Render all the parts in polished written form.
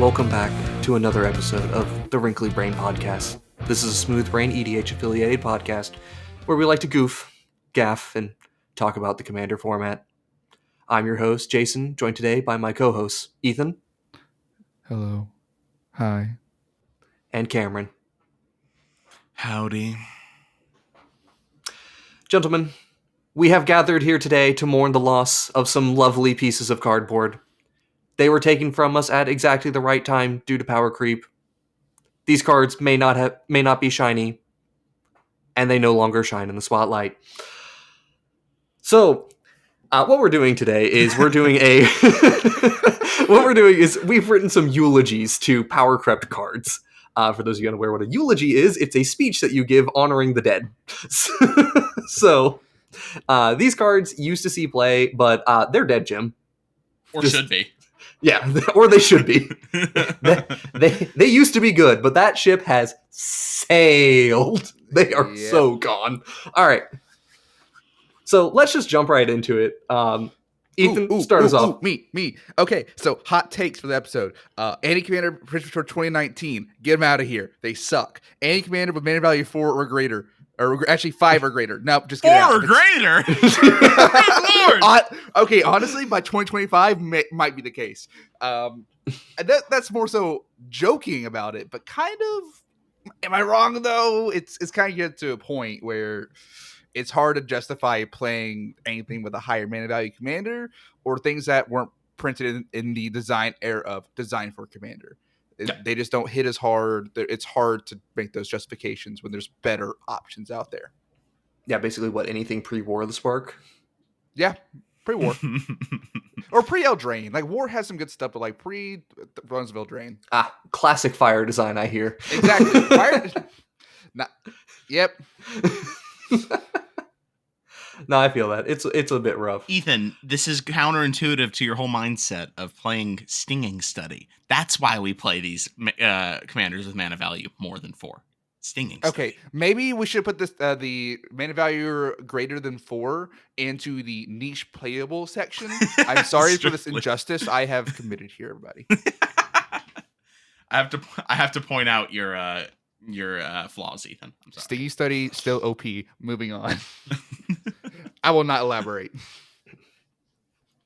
Welcome back to another episode of the Wrinkly Brain Podcast. This is a WrinklyBrainEDH affiliated podcast where we like to goof, gaff, and talk about the Commander format. I'm your host, Jason, joined today by my co-hosts, Ethan. Hello. Hi. And Cameron. Howdy. Gentlemen, we have gathered here today to mourn the loss of some lovely pieces of cardboard. They were taken from us at exactly the right time due to power creep. These cards may not be shiny, and they no longer shine in the spotlight. So, what we're doing today is we've written some eulogies to Powercrept cards. For those of you unaware what a eulogy is, it's a speech that you give honoring the dead. So, these cards used to see play, but they're dead, Jim. Or should be. Yeah, or they should be. they used to be good, but that ship has sailed. They are so gone. All right. So let's just jump right into it. Ethan, start us off. Me. Okay, so hot takes for the episode. Anti-Commander Prince for 2019. Get them out of here. They suck. Anti-Commander with mana value 4 or greater. Or actually 5 or greater. Nope, just get it out. 4 or greater? Good Lord! Okay, honestly, by 2025 might be the case. That's more so joking about it, but kind of, am I wrong though? It's kind of get to a point where it's hard to justify playing anything with a higher mana value commander or things that weren't printed in the design era of Design for Commander. They just don't hit as hard. It's hard to make those justifications when there's better options out there. Yeah, basically anything pre-War of the Spark? Yeah, pre-War. Or pre-Eldraine. Like, War has some good stuff, but like pre-Runs of Eldraine. Classic fire design, I hear. Exactly. Fire. Yep. No, I feel that. It's a bit rough. Ethan, this is counterintuitive to your whole mindset of playing Stinging Study. That's why we play these commanders with mana value more than 4. Stinging Study. Okay, maybe we should put this the mana value greater than 4 into the niche playable section. I'm sorry for this injustice I have committed here, everybody. I have to point out your flaws, Ethan. I'm sorry. Stinging Study still OP. Moving on. I will not elaborate.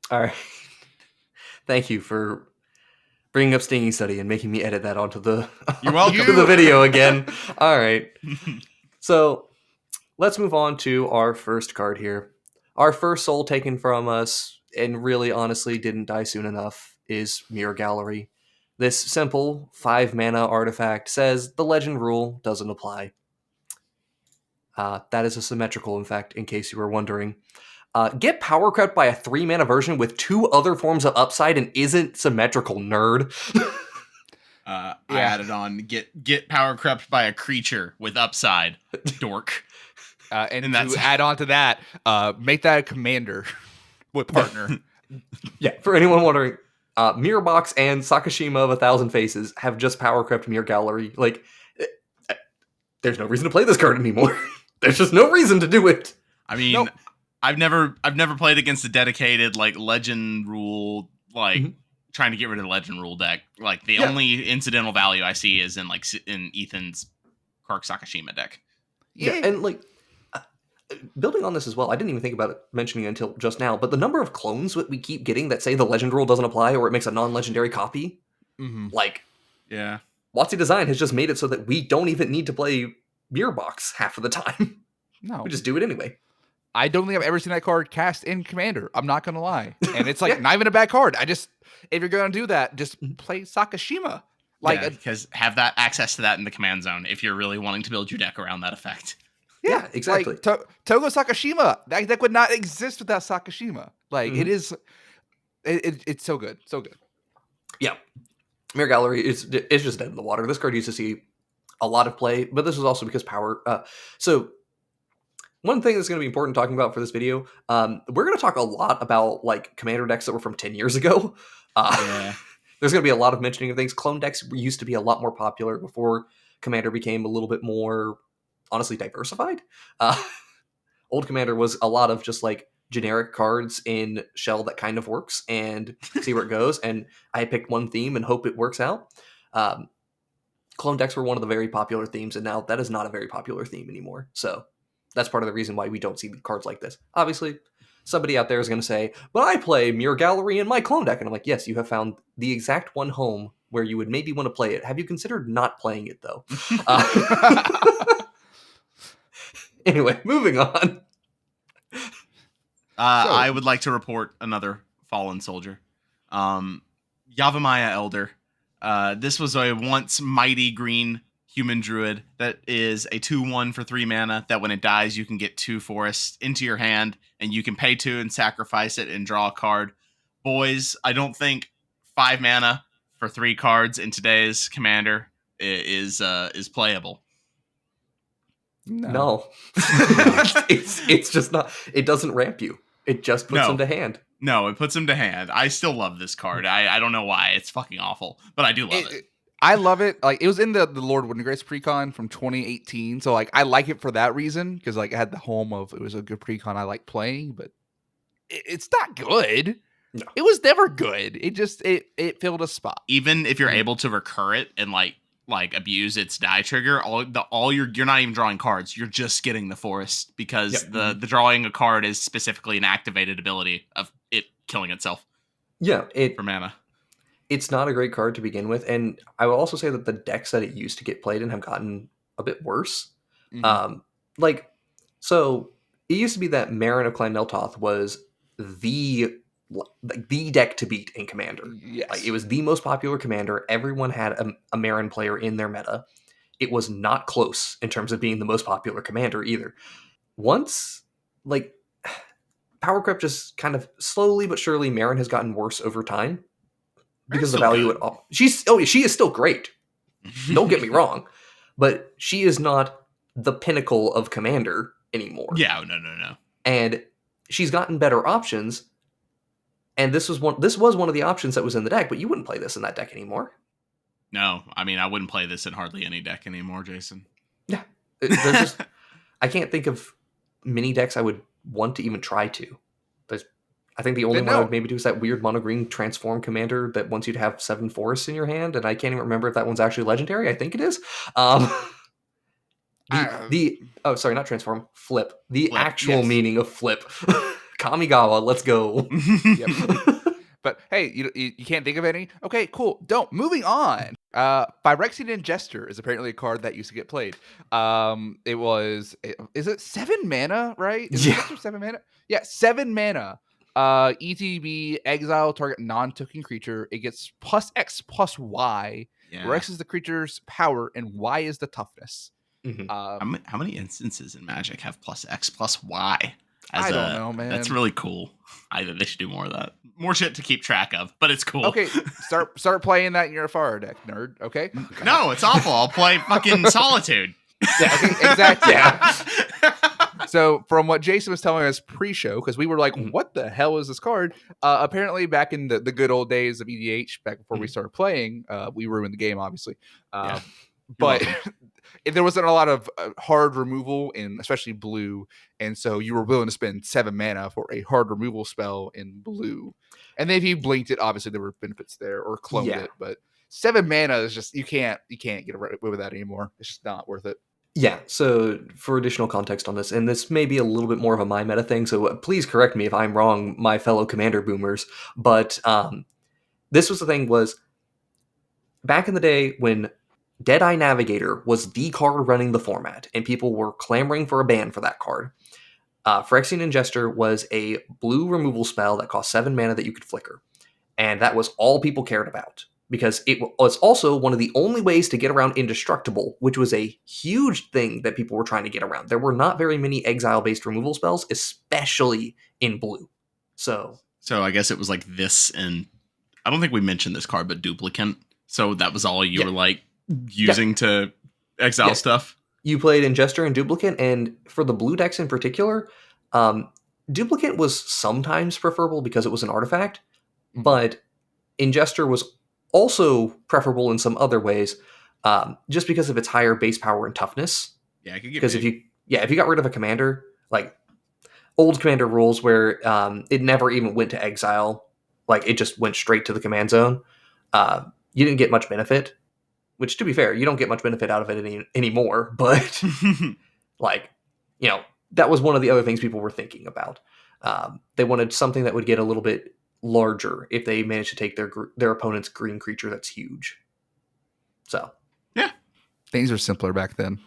All right. Thank you for bringing up Stinging Study and making me edit that onto the the video again. All right. So let's move on to our first card here. Our first soul taken from us, and really honestly didn't die soon enough, is Mirror Gallery. This simple 5 mana artifact says the legend rule doesn't apply. That is a symmetrical effect, in case you were wondering. Get Powercrept by a 3 mana version with 2 other forms of upside and isn't symmetrical, nerd. I added on get Powercrept by a creature with upside, dork. And to add on to that, make that a commander with partner. Yeah, for anyone wondering, Mirror Box and Sakashima of 1,000 Faces have just Powercrept Mirror Gallery. Like, there's no reason to play this card anymore. There's just no reason to do it. I mean, nope. I've never played against a dedicated like legend rule, like trying to get rid of the legend rule deck. Like the only incidental value I see is in Ethan's Kark Sakashima deck. Yeah, and like building on this as well, I didn't even think about it mentioning it until just now, but the number of clones that we keep getting that say the legend rule doesn't apply or it makes a non-legendary copy, yeah, WotC Design has just made it so that we don't even need to play Mirror Box half of the time. No. We just do it anyway. I don't think I've ever seen that card cast in Commander. I'm not going to lie. And it's like not even a bad card. If you're going to do that, just play Sakashima. Because have that access to that in the command zone if you're really wanting to build your deck around that effect. Yeah, exactly. Like, Togo Sakashima. That deck would not exist without Sakashima. Like, it is... It's so good. So good. Yeah. Mirror Gallery is just dead in the water. This card used to see a lot of play, but this was also because power. So one thing that's going to be important talking about for this video, we're going to talk a lot about like commander decks that were from 10 years ago. There's going to be a lot of mentioning of things. Clone decks used to be a lot more popular before commander became a little bit more, honestly, diversified. Old commander was a lot of just generic cards in Shell that kind of works and see where it goes. And I picked one theme and hope it works out. Clone decks were one of the very popular themes, and now that is not a very popular theme anymore. So that's part of the reason why we don't see cards like this. Obviously, somebody out there is going to say, but I play Mirror Gallery in my clone deck. And I'm like, yes, you have found the exact one home where you would maybe want to play it. Have you considered not playing it, though? Anyway, moving on. I would like to report another fallen soldier. Yavimaya Elder. This was a once mighty green human druid that is a 2/1 for 3 mana that when it dies, you can get 2 forests into your hand, and you can pay 2 and sacrifice it and draw a card. Boys, I don't think 5 mana for 3 cards in today's Commander is playable. No. It's just not. It doesn't ramp you. It just puts them to hand. No, it puts him to hand. I still love this card. I don't know why. It's fucking awful, but I do love it. I love it. Like, it was in the Lord Windgrace precon from 2018, so like I like it for that reason, because like I had the home of, it was a good precon I like playing, but it's not good. No. It was never good. It just it filled a spot. Even if you're able to recur it and like abuse its die trigger, you're not even drawing cards. You're just getting the forest, because the drawing a card is specifically an activated ability of it killing itself. Yeah, for mana. It's not a great card to begin with, and I will also say that the decks that it used to get played in have gotten a bit worse. Mm-hmm. So it used to be that Marin of Clan Neltoth was the deck to beat in Commander. Yes. Like, it was the most popular Commander. Everyone had a Marin player in their meta. It was not close in terms of being the most popular Commander either. Once, like, Powercrept just kind of slowly but surely, Marin has gotten worse over time. Because the value at all. She is still great. Don't get me wrong. But she is not the pinnacle of Commander anymore. Yeah, no. And she's gotten better options. And this was one of the options that was in the deck, but you wouldn't play this in that deck anymore. No, I mean, I wouldn't play this in hardly any deck anymore, Jason. Yeah. I can't think of many decks I would want to even try to. I think the only one I would maybe do is that weird mono-green transform Commander that wants you to have 7 forests in your hand, and I can't even remember if that one's actually legendary. I think it is. Sorry, not transform, flip. The actual meaning of flip. Kamigawa, let's go. But hey, you can't think of any? Okay, cool. Moving on. Phyrexian Ingester is apparently a card that used to get played. Is it 7 mana, right? Is it 7 mana? Yeah, 7 mana. ETB, exile target non-token creature. It gets +X+Y, where X is the creature's power and Y is the toughness. Mm-hmm. How many instances in Magic have +X+Y? I don't know, man. That's really cool. They should do more of that. More shit to keep track of, but it's cool. Okay, start playing that in your Fire deck, nerd. Okay? No, it's awful. I'll play fucking Solitude. Yeah, okay, exactly. Yeah. So from what Jason was telling us pre-show, because we were like, what the hell is this card? Apparently back in the good old days of EDH, back before we started playing, we ruined the game, obviously. But there wasn't a lot of hard removal, in especially blue. And so you were willing to spend 7 mana for a hard removal spell in blue. And then if you blinked it, obviously there were benefits there, or cloned it. But 7 mana is just, you can't get away with that anymore. It's just not worth it. Yeah, so for additional context on this, and this may be a little bit more of a my meta thing, so please correct me if I'm wrong, my fellow Commander boomers, but this was the thing, was back in the day when Deadeye Navigator was the card running the format, and people were clamoring for a ban for that card, Phyrexian Ingester was a blue removal spell that cost 7 mana that you could flicker, and that was all people cared about. Because it was also one of the only ways to get around Indestructible, which was a huge thing that people were trying to get around. There were not very many exile-based removal spells, especially in blue. So I guess it was like this, and I don't think we mentioned this card, but Duplicant. So that was all you were like using to exile stuff? You played Ingester and Duplicant, and for the blue decks in particular, Duplicant was sometimes preferable because it was an artifact, but Ingester was also preferable in some other ways, just because of its higher base power and toughness. Yeah, I could get because if you got rid of a commander, like old Commander rules where it never even went to exile. Like, it just went straight to the command zone. You didn't get much benefit, which, to be fair, you don't get much benefit out of it anymore. But, like, you know, that was one of the other things people were thinking about. They wanted something that would get a little bit larger if they managed to take their opponent's green creature that's huge. So, yeah. Things were simpler back then.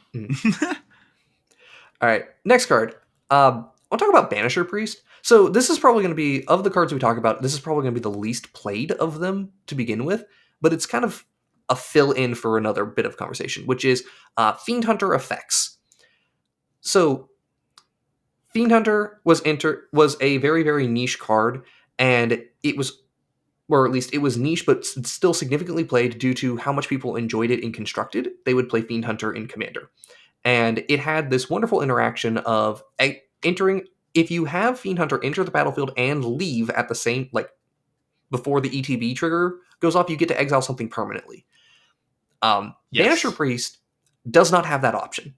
All right, next card. I'll talk about Banisher Priest. So this is probably going to be, of the cards we talk about, this is probably going to be the least played of them to begin with, but it's kind of a fill-in for another bit of conversation, which is Fiend Hunter effects. So Fiend Hunter was a very, very niche card, and it was, or at least it was niche, but still significantly played due to how much people enjoyed it in Constructed. They would play Fiend Hunter in Commander. And it had this wonderful interaction of entering, if you have Fiend Hunter enter the battlefield and leave at the same, like, before the ETB trigger goes off, you get to exile something permanently. Yes. Banisher Priest does not have that option.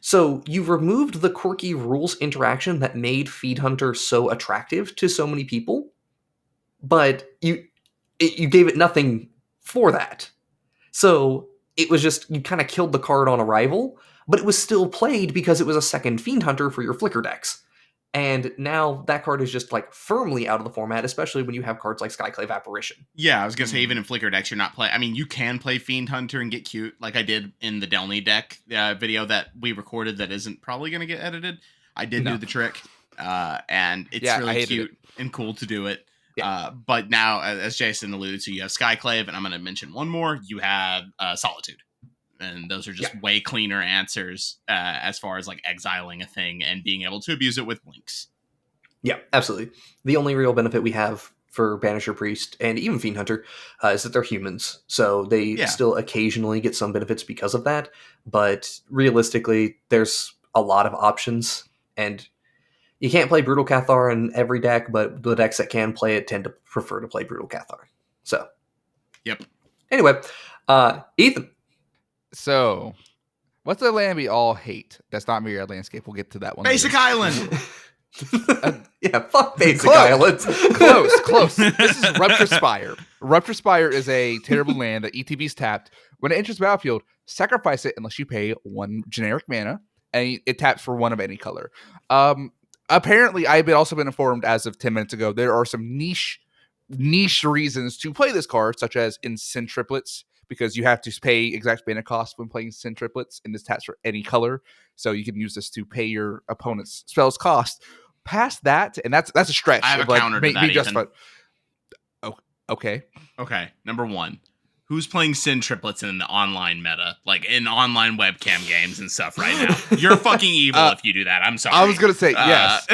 So you removed the quirky rules interaction that made Fiend Hunter so attractive to so many people, but you gave it nothing for that. So it was just, you kind of killed the card on arrival, but it was still played because it was a second Fiend Hunter for your Flicker decks. And now that card is just, like, firmly out of the format, especially when you have cards like Skyclave Apparition. Yeah, I was going to say, even in Flicker decks, you're not playing... I mean, you can play Fiend Hunter and get cute, like I did in the Delny deck video that we recorded that isn't probably going to get edited. I did do the trick, and it's really cute and cool to do it. Yeah. But now, as Jason alluded to, you have Skyclave, and I'm going to mention one more. You have Solitude. And those are just way cleaner answers as far as, like, exiling a thing and being able to abuse it with links. Yeah, absolutely. The only real benefit we have for Banisher Priest and even Fiend Hunter is that they're humans. So they still occasionally get some benefits because of that. But realistically, there's a lot of options. And you can't play Brutal Cathar in every deck, but the decks that can play it tend to prefer to play Brutal Cathar. So, yep. Anyway, Ethan. So, what's the land we all hate? That's not Myriad Landscape. We'll get to that one. Basic Island. Yeah, fuck Basic Islands. Close. This is Rupture Spire. Rupture Spire is a terrible land that ETB's tapped. When it enters the battlefield, sacrifice it unless you pay one generic mana, and it taps for one of any color. Apparently, I've also been informed as of 10 minutes ago, there are some niche reasons to play this card, such as in Sin Triplets, because you have to pay exact mana cost when playing Sin Triplets, and this taps for any color. So you can use this to pay your opponent's spells cost. Past that, and that's a stretch. I have a counter to that, Ethan. Oh, okay. Okay, number one. Who's playing Sin Triplets in the online meta? Like, in online webcam games and stuff right now? You're fucking evil if you do that. I'm sorry. I was going to say, yes.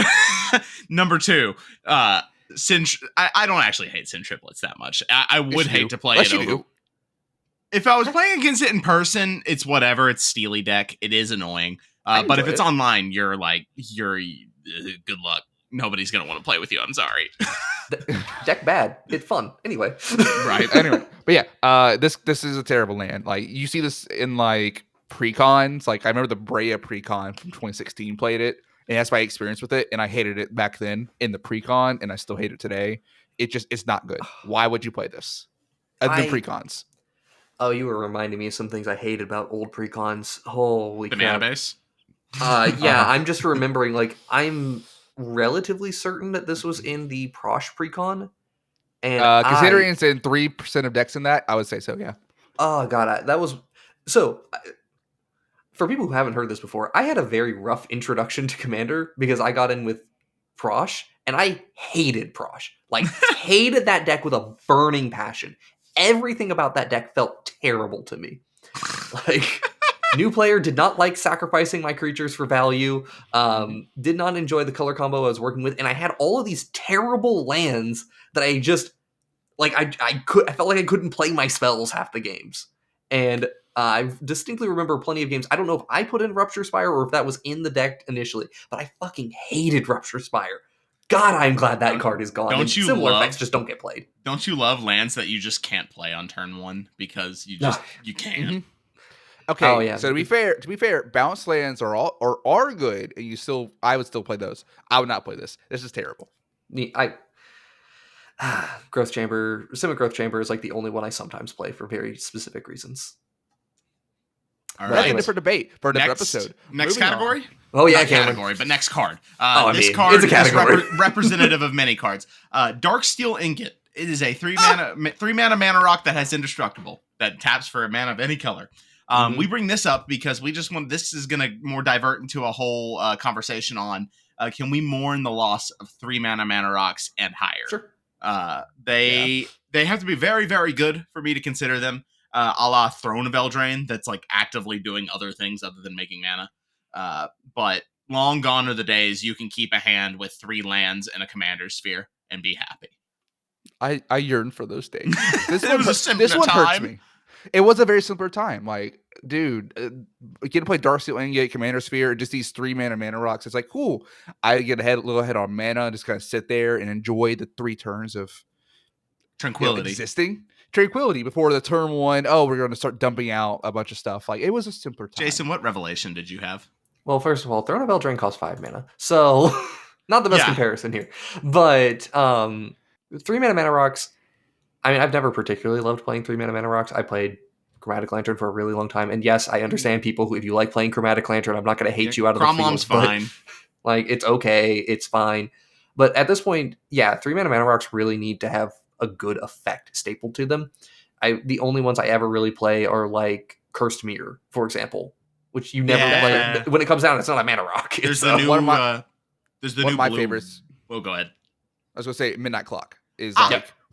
Number two, I don't actually hate Sin Triplets that much. I would hate to play it over... If I was playing against it in person, it's whatever. It's Steely Deck. It is annoying. But if it's online, you're good luck. Nobody's going to want to play with you. I'm sorry. Deck bad. It's fun. Anyway. Right. Anyway. But yeah, this is a terrible land. Like, you see this in, like, precons. Like, I remember the Brea precon from 2016 played it. And that's my experience with it. And I hated it back then in the precon. And I still hate it today. It's not good. Why would you play this? The precons. Oh, you were reminding me of some things I hated about old precons. Holy crap. Banana base? Yeah, I'm just remembering, like, I'm relatively certain that this was in the Prosh precon. And considering it's in 3% of decks in that, I would say so, yeah. Oh, God. That was... So, for people who haven't heard this before, I had a very rough introduction to Commander because I got in with Prosh, and I hated Prosh. Like, hated that deck with a burning passion. Everything about that deck felt terrible to me. Like, new player, did not like sacrificing my creatures for value, did not enjoy the color combo I was working with, and I had all of these terrible lands that I just, like, I felt like I couldn't play my spells half the games. And I distinctly remember plenty of games. I don't know if I put in Rupture Spire or if that was in the deck initially, but I fucking hated Rupture Spire. God, I'm glad that card is gone. Similar effects just don't get played. Don't you love lands that you just can't play on turn one because you can't? Okay, Oh, yeah. so to be fair, bounce lands are good, and I would still play those. I would not play this. This is terrible. Growth Chamber, Simic Growth Chamber is like the only one I sometimes play for very specific reasons. All That's right. a different debate for a different episode. Next Moving category? Oh yeah, Not category, but next card. This card it's a category. is representative of many cards. Darksteel Ingot. It is a 3 mana mana rock that has indestructible, that taps for a mana of any color. We bring this up because we just want, this is going to more divert into a whole conversation on can we mourn the loss of 3 mana rocks and higher? Sure. They have to be very, very good for me to consider them. A la Throne of Eldraine, that's like actively doing other things other than making mana. But long gone are the days you can keep a hand with 3 lands and a commander sphere and be happy. I yearn for those days. This This one hurts me. It was a very simpler time. Like, dude, getting to play Darksteel Ingot, Commander Sphere, just these 3 mana rocks. It's like, cool. I get a little ahead on mana and just kind of sit there and enjoy the 3 turns of tranquility, existing tranquility before the turn 1. Oh, we're going to start dumping out a bunch of stuff. Like, it was a simpler time. Jason, what revelation did you have? Well, first of all, Throne of Eldraine costs 5 mana, so not the best comparison here. But 3 mana rocks. I mean, I've never particularly loved playing 3 mana rocks. I played Chromatic Lantern for a really long time, and yes, I understand people who, if you like playing Chromatic Lantern, I'm not going to hate you out of the field. Fine. Like, it's okay, it's fine. But at this point, 3 mana rocks really need to have a good effect stapled to them. The only ones I ever really play are like Cursed Mirror, for example, which you never play. When it comes down, it's not a mana rock. There's the new one of my favorites. Well, go ahead. I was going to say Midnight Clock is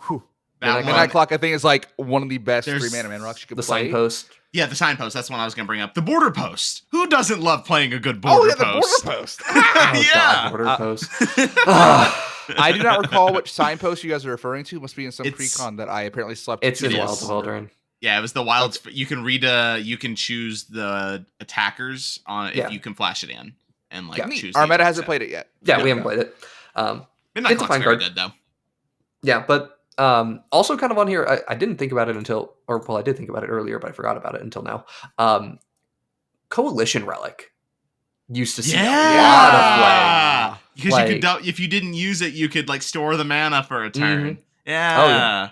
whew. Midnight Clock, I think, is like one of the best 3 mana rocks you could play. The Signpost. Yeah, the Signpost. That's one I was going to bring up. The Border Post. Who doesn't love playing a good Border Post? The Border Post. God, Border Post. I do not recall which Signpost you guys are referring to. It must be in some precon that I apparently slept. It's in Wilds of Eldraine. Yeah, it was the Wilds. You can you can choose the attackers on if you can flash it in and choose. Our meta hasn't played it yet. Yeah, we haven't played it. Midnight Clock's very good though. Yeah, but also kind of on here, I didn't think about it I did think about it earlier, but I forgot about it until now. Coalition Relic used to see a lot of play. Because you could, if you didn't use it, you could store the mana for a turn. Mm-hmm. Yeah.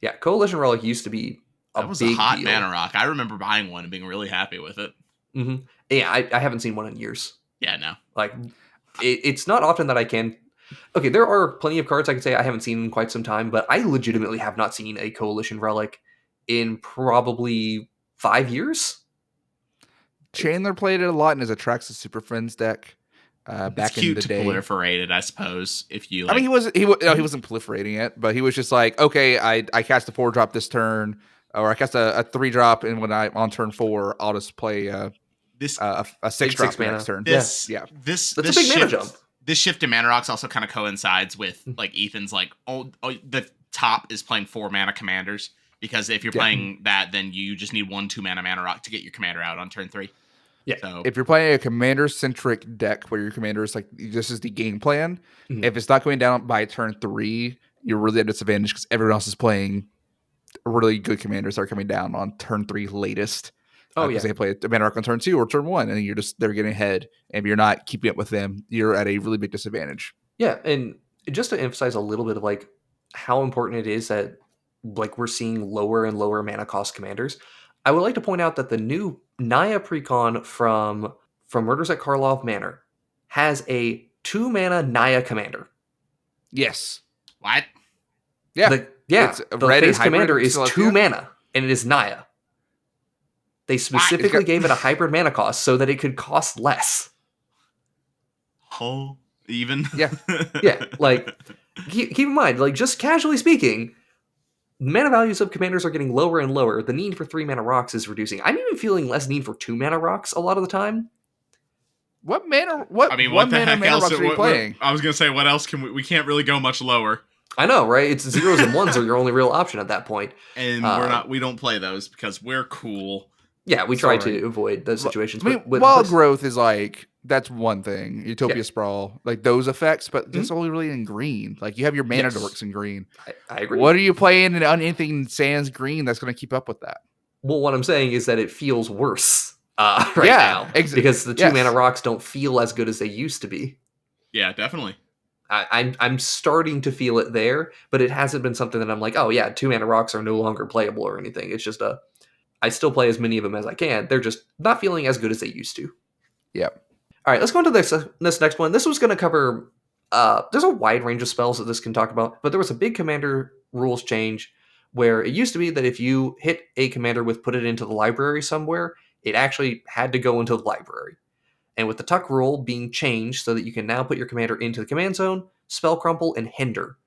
Yeah, Coalition Relic used to be that was big a hot deal. mana rock. I remember buying one and being really happy with it. Mm-hmm. Yeah, I haven't seen one in years. Yeah, no. It's not often that I can. Okay, there are plenty of cards I could say I haven't seen in quite some time, but I legitimately have not seen a Coalition Relic in probably 5 years. Chandler played it a lot in his Atraxa Super Friends deck back in the day. To proliferate it, I suppose. If you, I mean, he wasn't proliferating it, but he was just like, okay, I cast a 4-drop this turn, or I cast a 3-drop, and when I'm on turn 4, I'll just play a 6-drop next turn. That's a big mana jump. This shift in mana rocks also kind of coincides with Ethan's the top is playing 4 mana commanders, because if you're playing that, then you just need 1 2-mana rock to get your commander out on turn 3. Yeah. So if you're playing a commander-centric deck where your commander is this is the game plan, if it's not going down by turn 3, you're really at a disadvantage because everyone else is playing really good commanders that are coming down on turn 3 latest. Because they play a mana rock on turn 2 or turn 1, and they're getting ahead. And if you're not keeping up with them, you're at a really big disadvantage. Yeah, and just to emphasize a little bit of how important it is that we're seeing lower and lower mana cost commanders, I would like to point out that the new Naya precon from Murders at Karlov Manor has a 2-mana Naya commander. Yes. What? Yeah. The face commander is 2 mana, and it is Naya. They specifically gave it a hybrid mana cost so that it could cost less. Oh, even? Yeah. Yeah, keep in mind, just casually speaking, mana values of commanders are getting lower and lower. The need for 3 mana rocks is reducing. I'm even feeling less need for 2 mana rocks a lot of the time. What mana rocks are we playing? I was going to say, what else can we can't really go much lower. I know, right? It's 0s and 1s are your only real option at that point. And we don't play those because we're cool. Yeah, we try to avoid those situations. I mean, Wild Growth is that's one thing. Utopia Sprawl, those effects, but it's only really in green. You have your mana dorks in green. I agree. What are you playing in anything sans green that's going to keep up with that? Well, what I'm saying is that it feels worse now. Because the 2 mana rocks don't feel as good as they used to be. Yeah, definitely. I'm starting to feel it there, but it hasn't been something that I'm like, oh yeah, 2 mana rocks are no longer playable or anything. It's just I still play as many of them as I can. They're just not feeling as good as they used to. Yep. All right, let's go into this next one. This was going to cover... there's a wide range of spells that this can talk about, but there was a big commander rules change where it used to be that if you hit a commander with put it into the library somewhere, it actually had to go into the library. And with the tuck rule being changed so that you can now put your commander into the command zone, Spellcrumple and Hinder.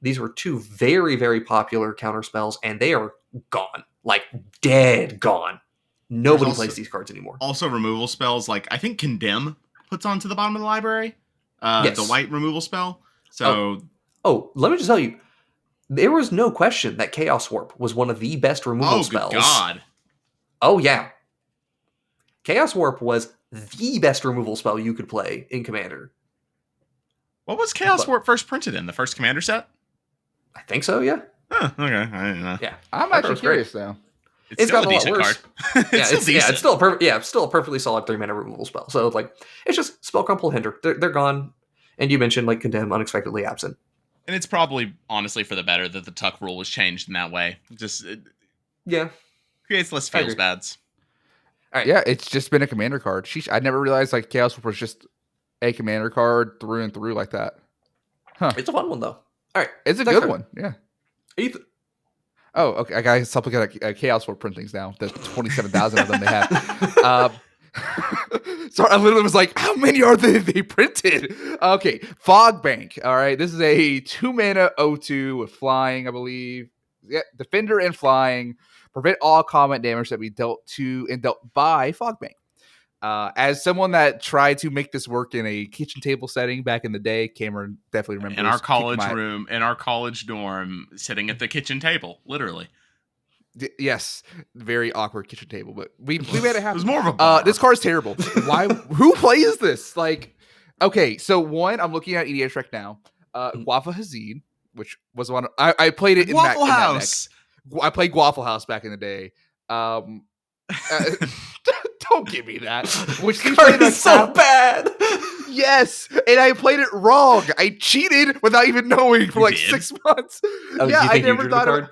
These were 2 very, very popular counter spells, and they are gone. Like, dead gone. Nobody plays these cards anymore. Also removal spells, like, I think Condemn puts onto the bottom of the library. Yes. The white removal spell. So, let me just tell you, there was no question that Chaos Warp was one of the best removal spells. Oh, good God. Oh, yeah. Chaos Warp was the best removal spell you could play in Commander. What was Chaos Warp first printed in? The first Commander set? I think so, yeah. Huh, okay, I didn't know. Yeah. I'm actually curious, though. It's still a decent card. It's still a perfectly solid 3 mana removal spell. So, like, it's just Spellcrumple, Hinder. They're gone. And you mentioned, like, Condemn, unexpectedly absent. And it's probably, honestly, for the better that the tuck rule was changed in that way. Yeah. Creates less feels bads. All right. Yeah, it's just been a commander card. Sheesh, I never realized, like, Chaos Warp was just a commander card through and through like that. Huh. It's a fun one, though. All right. It's a good one, yeah. Ethan. Oh, okay. I got to look at Chaos Warp printings now. The 27,000 of them they have. Sorry, I literally was like, how many are they printed? Okay, Fog Bank. All right, this is a 2 mana 0/2 with flying, I believe. Yeah, Defender and flying. Prevent all combat damage that we dealt to and dealt by Fog Bank. As someone that tried to make this work in a kitchen table setting back in the day, Cameron definitely remembers. In our college room, in our college dorm, sitting at the kitchen table, literally. Yes, very awkward kitchen table, but we made it happen. It was more of a bar. This card is terrible. Why? Who plays this? Like, okay, so one, I'm looking at EDH right now. Guafa Hazid, which was one I played it in Waffle House. I played Waffle House back in the day. Don't give me that. Which card is so bad. Yes, and I played it wrong. I cheated without even knowing for like 6 months. Yeah, I never thought of.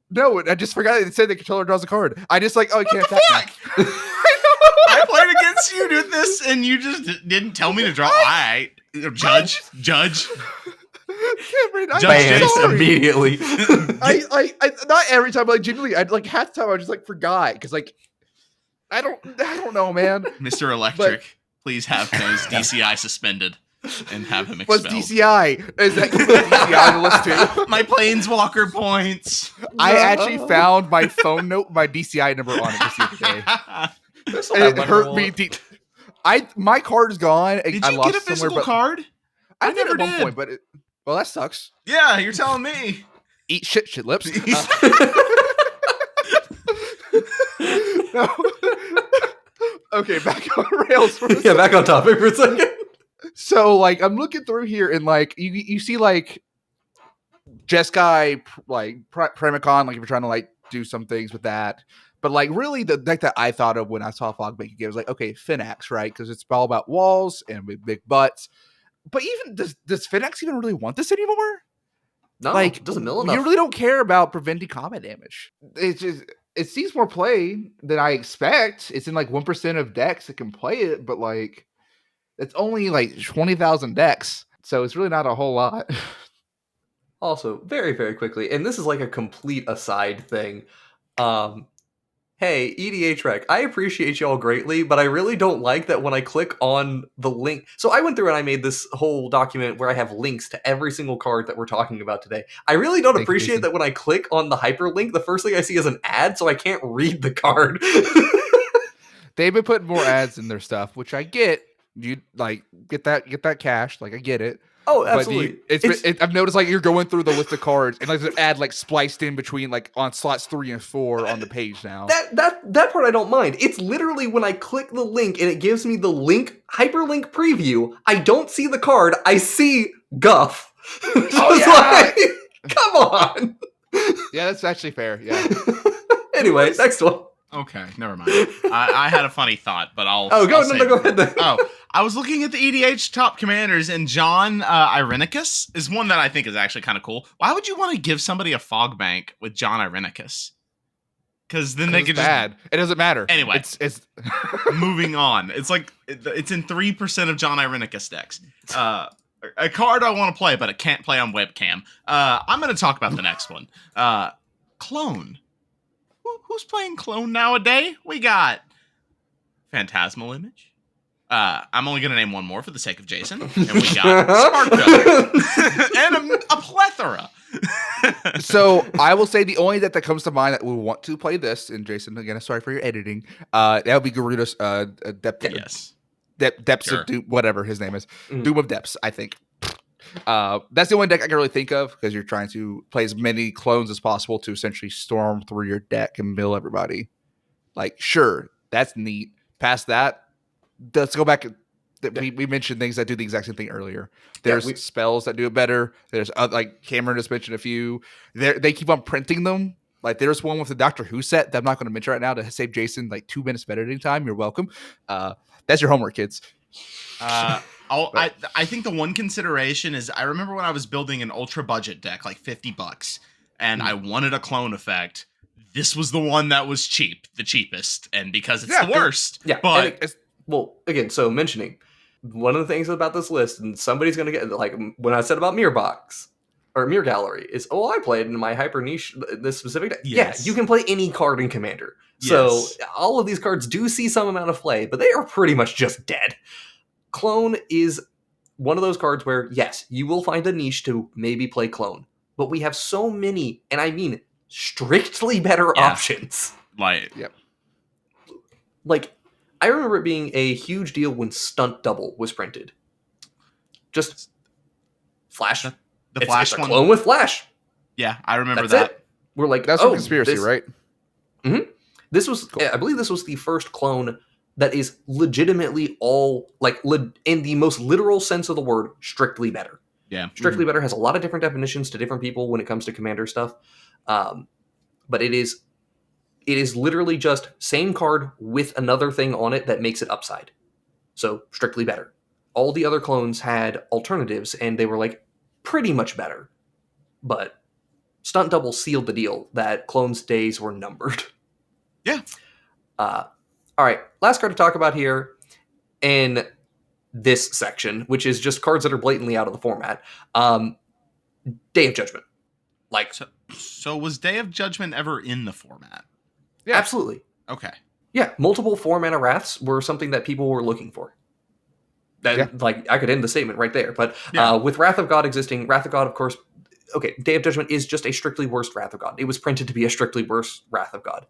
No, I just forgot it said the controller draws a card. I just like, oh, I can't attack now. I played against you with this, and you just didn't tell me to draw. Judge. Cameron, Bans immediately. I not every time, like genuinely, I like half the time I just like forgot because like I don't know, man. Mr. Electric, please have his DCI suspended. And have him expelled. What's DCI? Is that DCI on the list too? My Planeswalker points. I actually found my phone note, my DCI number on it just the other day. It hurt me deep. My card is gone. Did you get a physical card? I never did. One point, but well, that sucks. Yeah, you're telling me. Eat shit lips. No. Okay, back on rails for a second. Back on topic for a second. So, like, I'm looking through here, and like, you see, like, Jeskai, like, Premicon, like, if you're trying to like do some things with that, but like, really, the deck that I thought of when I saw Fog Bank again was like, okay, Finax, right? Because it's all about walls and big butts. But even does Finax even really want this anymore? No, like, it doesn't mill enough. You really don't care about preventing combat damage. It's just. It sees more play than I expect. It's in like 1% of decks that can play it, but like it's only like 20,000 decks, so it's really not a whole lot. Also, very, very quickly, and this is like a complete aside thing. Hey, EDH Rec, I appreciate y'all greatly, but I really don't like that when I click on the link. So I went through and I made this whole document where I have links to every single card that we're talking about today. I really don't appreciate that when I click on the hyperlink, the first thing I see is an ad, so I can't read the card. They've been putting more ads in their stuff, which I get. You like get that cash, like I get it. Oh, absolutely. I've noticed like you're going through the list of cards and like there's an ad like spliced in between like on slots 3 and 4 on the page now. That part I don't mind. It's literally when I click the link and it gives me the link hyperlink preview. I don't see the card. I see guff. Oh yeah. Like, come on. Yeah, that's actually fair. Yeah. Anyway, next one. Okay, never mind. I had a funny thought, but I'll. Oh, go ahead. Then. I was looking at the EDH top commanders, and John Irenicus is one that I think is actually kind of cool. Why would you want to give somebody a fog bank with John Irenicus? Because then they could bad. It doesn't matter. Anyway, it's moving on. It's like it's in 3% of John Irenicus decks. A card I want to play, but I can't play on webcam. I'm going to talk about the next one. Clone. Who's playing Clone nowadays? We got Phantasmal Image. I'm only going to name one more for the sake of Jason. And we got Sparkdust. And a plethora. So I will say the only deck that comes to mind that we want to play this, and Jason, again, sorry for your editing, that would be Garuda's Depth. Yes. Depths Sure. of Doom, whatever his name is. Doom of Depths, I think. That's the only deck I can really think of because you're trying to play as many clones as possible to essentially storm through your deck and mill everybody. Like, sure, that's neat. Past that, let's go back. We mentioned things that do the exact same thing earlier. There's spells that do it better. There's like Cameron just mentioned a few. They keep on printing them. Like there's one with the Doctor Who set that I'm not going to mention right now to save Jason like 2 minutes of editing time. You're welcome. That's your homework, kids. I think the one consideration is I remember when I was building an ultra budget deck, like $50, and I wanted a clone effect. This was the one that was the cheapest, and because it's the worst. Yeah, but well, again, so mentioning one of the things about this list, and somebody's going to get like when I said about Mirror Box or Mirror Gallery is, I played in my hyper niche this specific deck. Yes. Yeah, you can play any card in Commander. So all of these cards do see some amount of play, but they are pretty much just dead. Clone is one of those cards where, yes, you will find a niche to maybe play Clone, but we have so many, and I mean strictly better options. Like, Like, I remember it being a huge deal when Stunt Double was printed. Just Flash. The Flash it's a one. clone with Flash. Yeah, I remember That's that. it. We're like, That's a conspiracy, right? Mm-hmm. This was, cool. I believe this was the first clone that is legitimately all, like, in the most literal sense of the word, strictly better. Yeah. Strictly better has a lot of different definitions to different people when it comes to Commander stuff. But it is literally just same card with another thing on it that makes it upside. So, strictly better. All the other clones had alternatives, and they were, like, pretty much better. But Stunt Double sealed the deal that clones' days were numbered. Yeah. All right, last card to talk about here in this section, which is just cards that are blatantly out of the format. Day of Judgment. Like, so was Day of Judgment ever in the format? Yeah, absolutely. Okay. Yeah, multiple 4-mana Wraths were something that people were looking for. Like, I could end the statement right there. But with Wrath of God existing, Wrath of God, of course, okay, Day of Judgment is just a strictly worse Wrath of God. It was printed to be a strictly worse Wrath of God.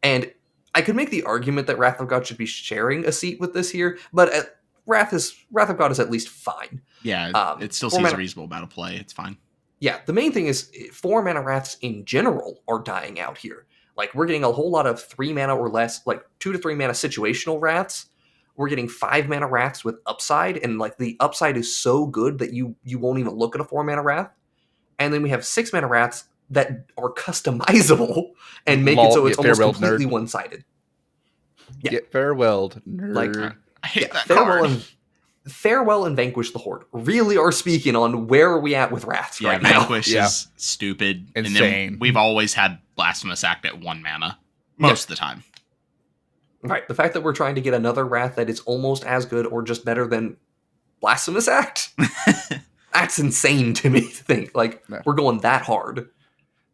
And I could make the argument that Wrath of God should be sharing a seat with this here, but Wrath of God is at least fine. Yeah, it still seems a reasonable amount of play. It's fine. Yeah, the main thing is 4-mana Wraths in general are dying out here. Like, we're getting a whole lot of 3-mana or less, like 2 to 3 mana situational Wraths. We're getting 5-mana Wraths with upside, and like the upside is so good that you won't even look at a 4-mana Wrath. And then we have 6-mana Wraths that are customizable and make it so it's almost completely one-sided. Yeah. Get farewelled, nerd. Like, I hate that card. Farewell and Vanquish the Horde really are speaking on where are we at with Wraths right now. Vanquish is stupid. Insane. And then we've always had Blasphemous Act at 1 mana. Most of the time. Right. The fact that we're trying to get another Wrath that is almost as good or just better than Blasphemous Act, that's insane to me to think. Like, we're going that hard.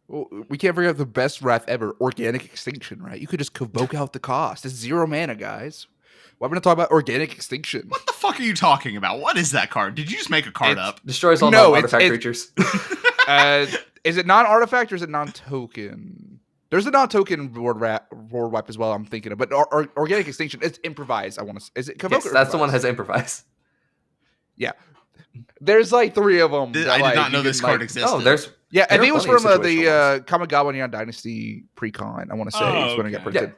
Well, we can't forget the best Wrath ever, Organic Extinction, right? You could just convoke out the cost. It's 0 mana, guys. Well, I'm going to talk about Organic Extinction. What the fuck are you talking about? What is that card? Did you just make a card up? Destroys all non-artifact creatures. Is it non-artifact or is it non-token? There's a non-token board wipe as well, I'm thinking of. But Organic Extinction, it's improvise, I want to say. Is it convoke? Yes, that's the one that has improvise. Yeah. There's like 3 of them. I did not know this card existed. Oh, there's... Yeah, I think it was from the Kamigawa Neon Dynasty pre-con, I want to say. Is when it got printed. Yeah.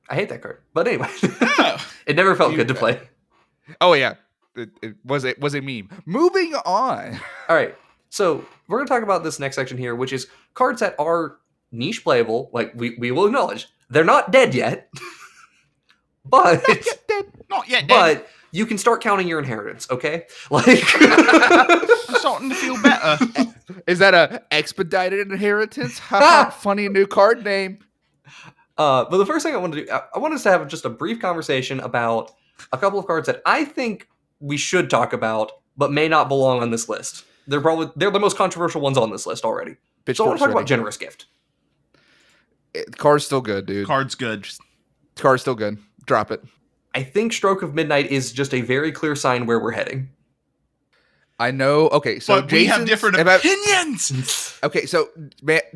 I hate that card. But anyway. It never felt good to play. Oh, yeah. It was a meme. Moving on. All right. So we're going to talk about this next section here, which is cards that are niche playable. Like we will acknowledge they're not dead yet, but not yet dead. But you can start counting your inheritance. Okay, like I'm starting to feel better. Is that a expedited inheritance? Funny new card name. But the first thing I want to do, I want us to have just a brief conversation about a couple of cards that I think we should talk about, but may not belong on this list. They're the most controversial ones on this list already. So I want to talk about Generous Gift. Card's still good, dude. Card's good. Card's still good. Drop it. I think Stroke of Midnight is just a very clear sign where we're heading. I know. Okay, so but we have different opinions. Okay, so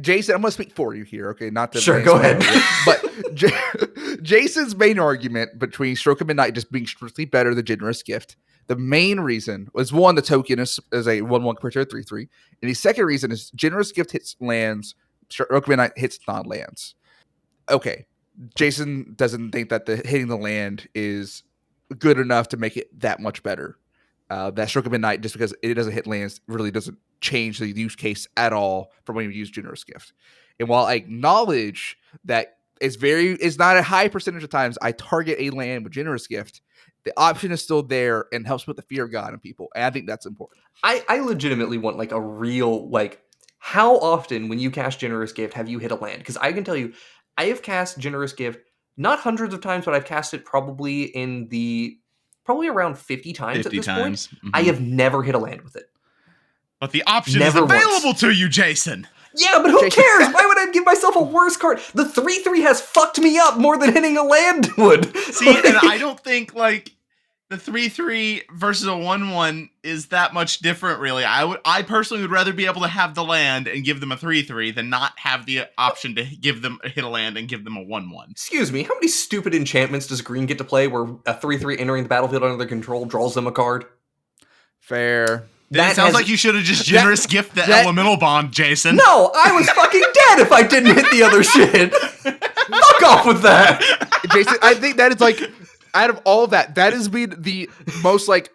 Jason, I'm going to speak for you here. Okay, not to sure. Go ahead. But Jason's main argument between Stroke of Midnight just being strictly better than Generous Gift. The main reason was one, the token is a 1/1 creature 3/3, and the second reason is Generous Gift hits lands, Stroke of Midnight hits non-lands. Okay, Jason doesn't think that hitting the land is good enough to make it that much better. That Stroke of Midnight, just because it doesn't hit lands, really doesn't change the use case at all from when you use Generous Gift. And while I acknowledge that it's not a high percentage of times I target a land with Generous Gift, the option is still there and helps put the fear of God in people. And I think that's important. I legitimately want like a real, like, how often when you cast Generous Gift have you hit a land? Because I can tell you, I have cast Generous Gift not hundreds of times, but I've cast it probably around 50 times at this point. Mm-hmm. I have never hit a land with it. But the option is available to you, Jason. Yeah, but who cares? Why would I give myself a worse card? The 3/3 has fucked me up more than hitting a land would. See, and I don't think, like, the 3/3 versus a 1/1 is that much different, really. I personally would rather be able to have the land and give them a 3/3 than not have the option to hit a land and give them a 1/1. Excuse me, how many stupid enchantments does green get to play where a 3/3 entering the battlefield under their control draws them a card? Fair. That sounds like you should have just Generous Gift the Elemental Bond, Jason. No, I was fucking dead if I didn't hit the other shit. Fuck off with that. Jason, I think that is like, out of all of that has been the most like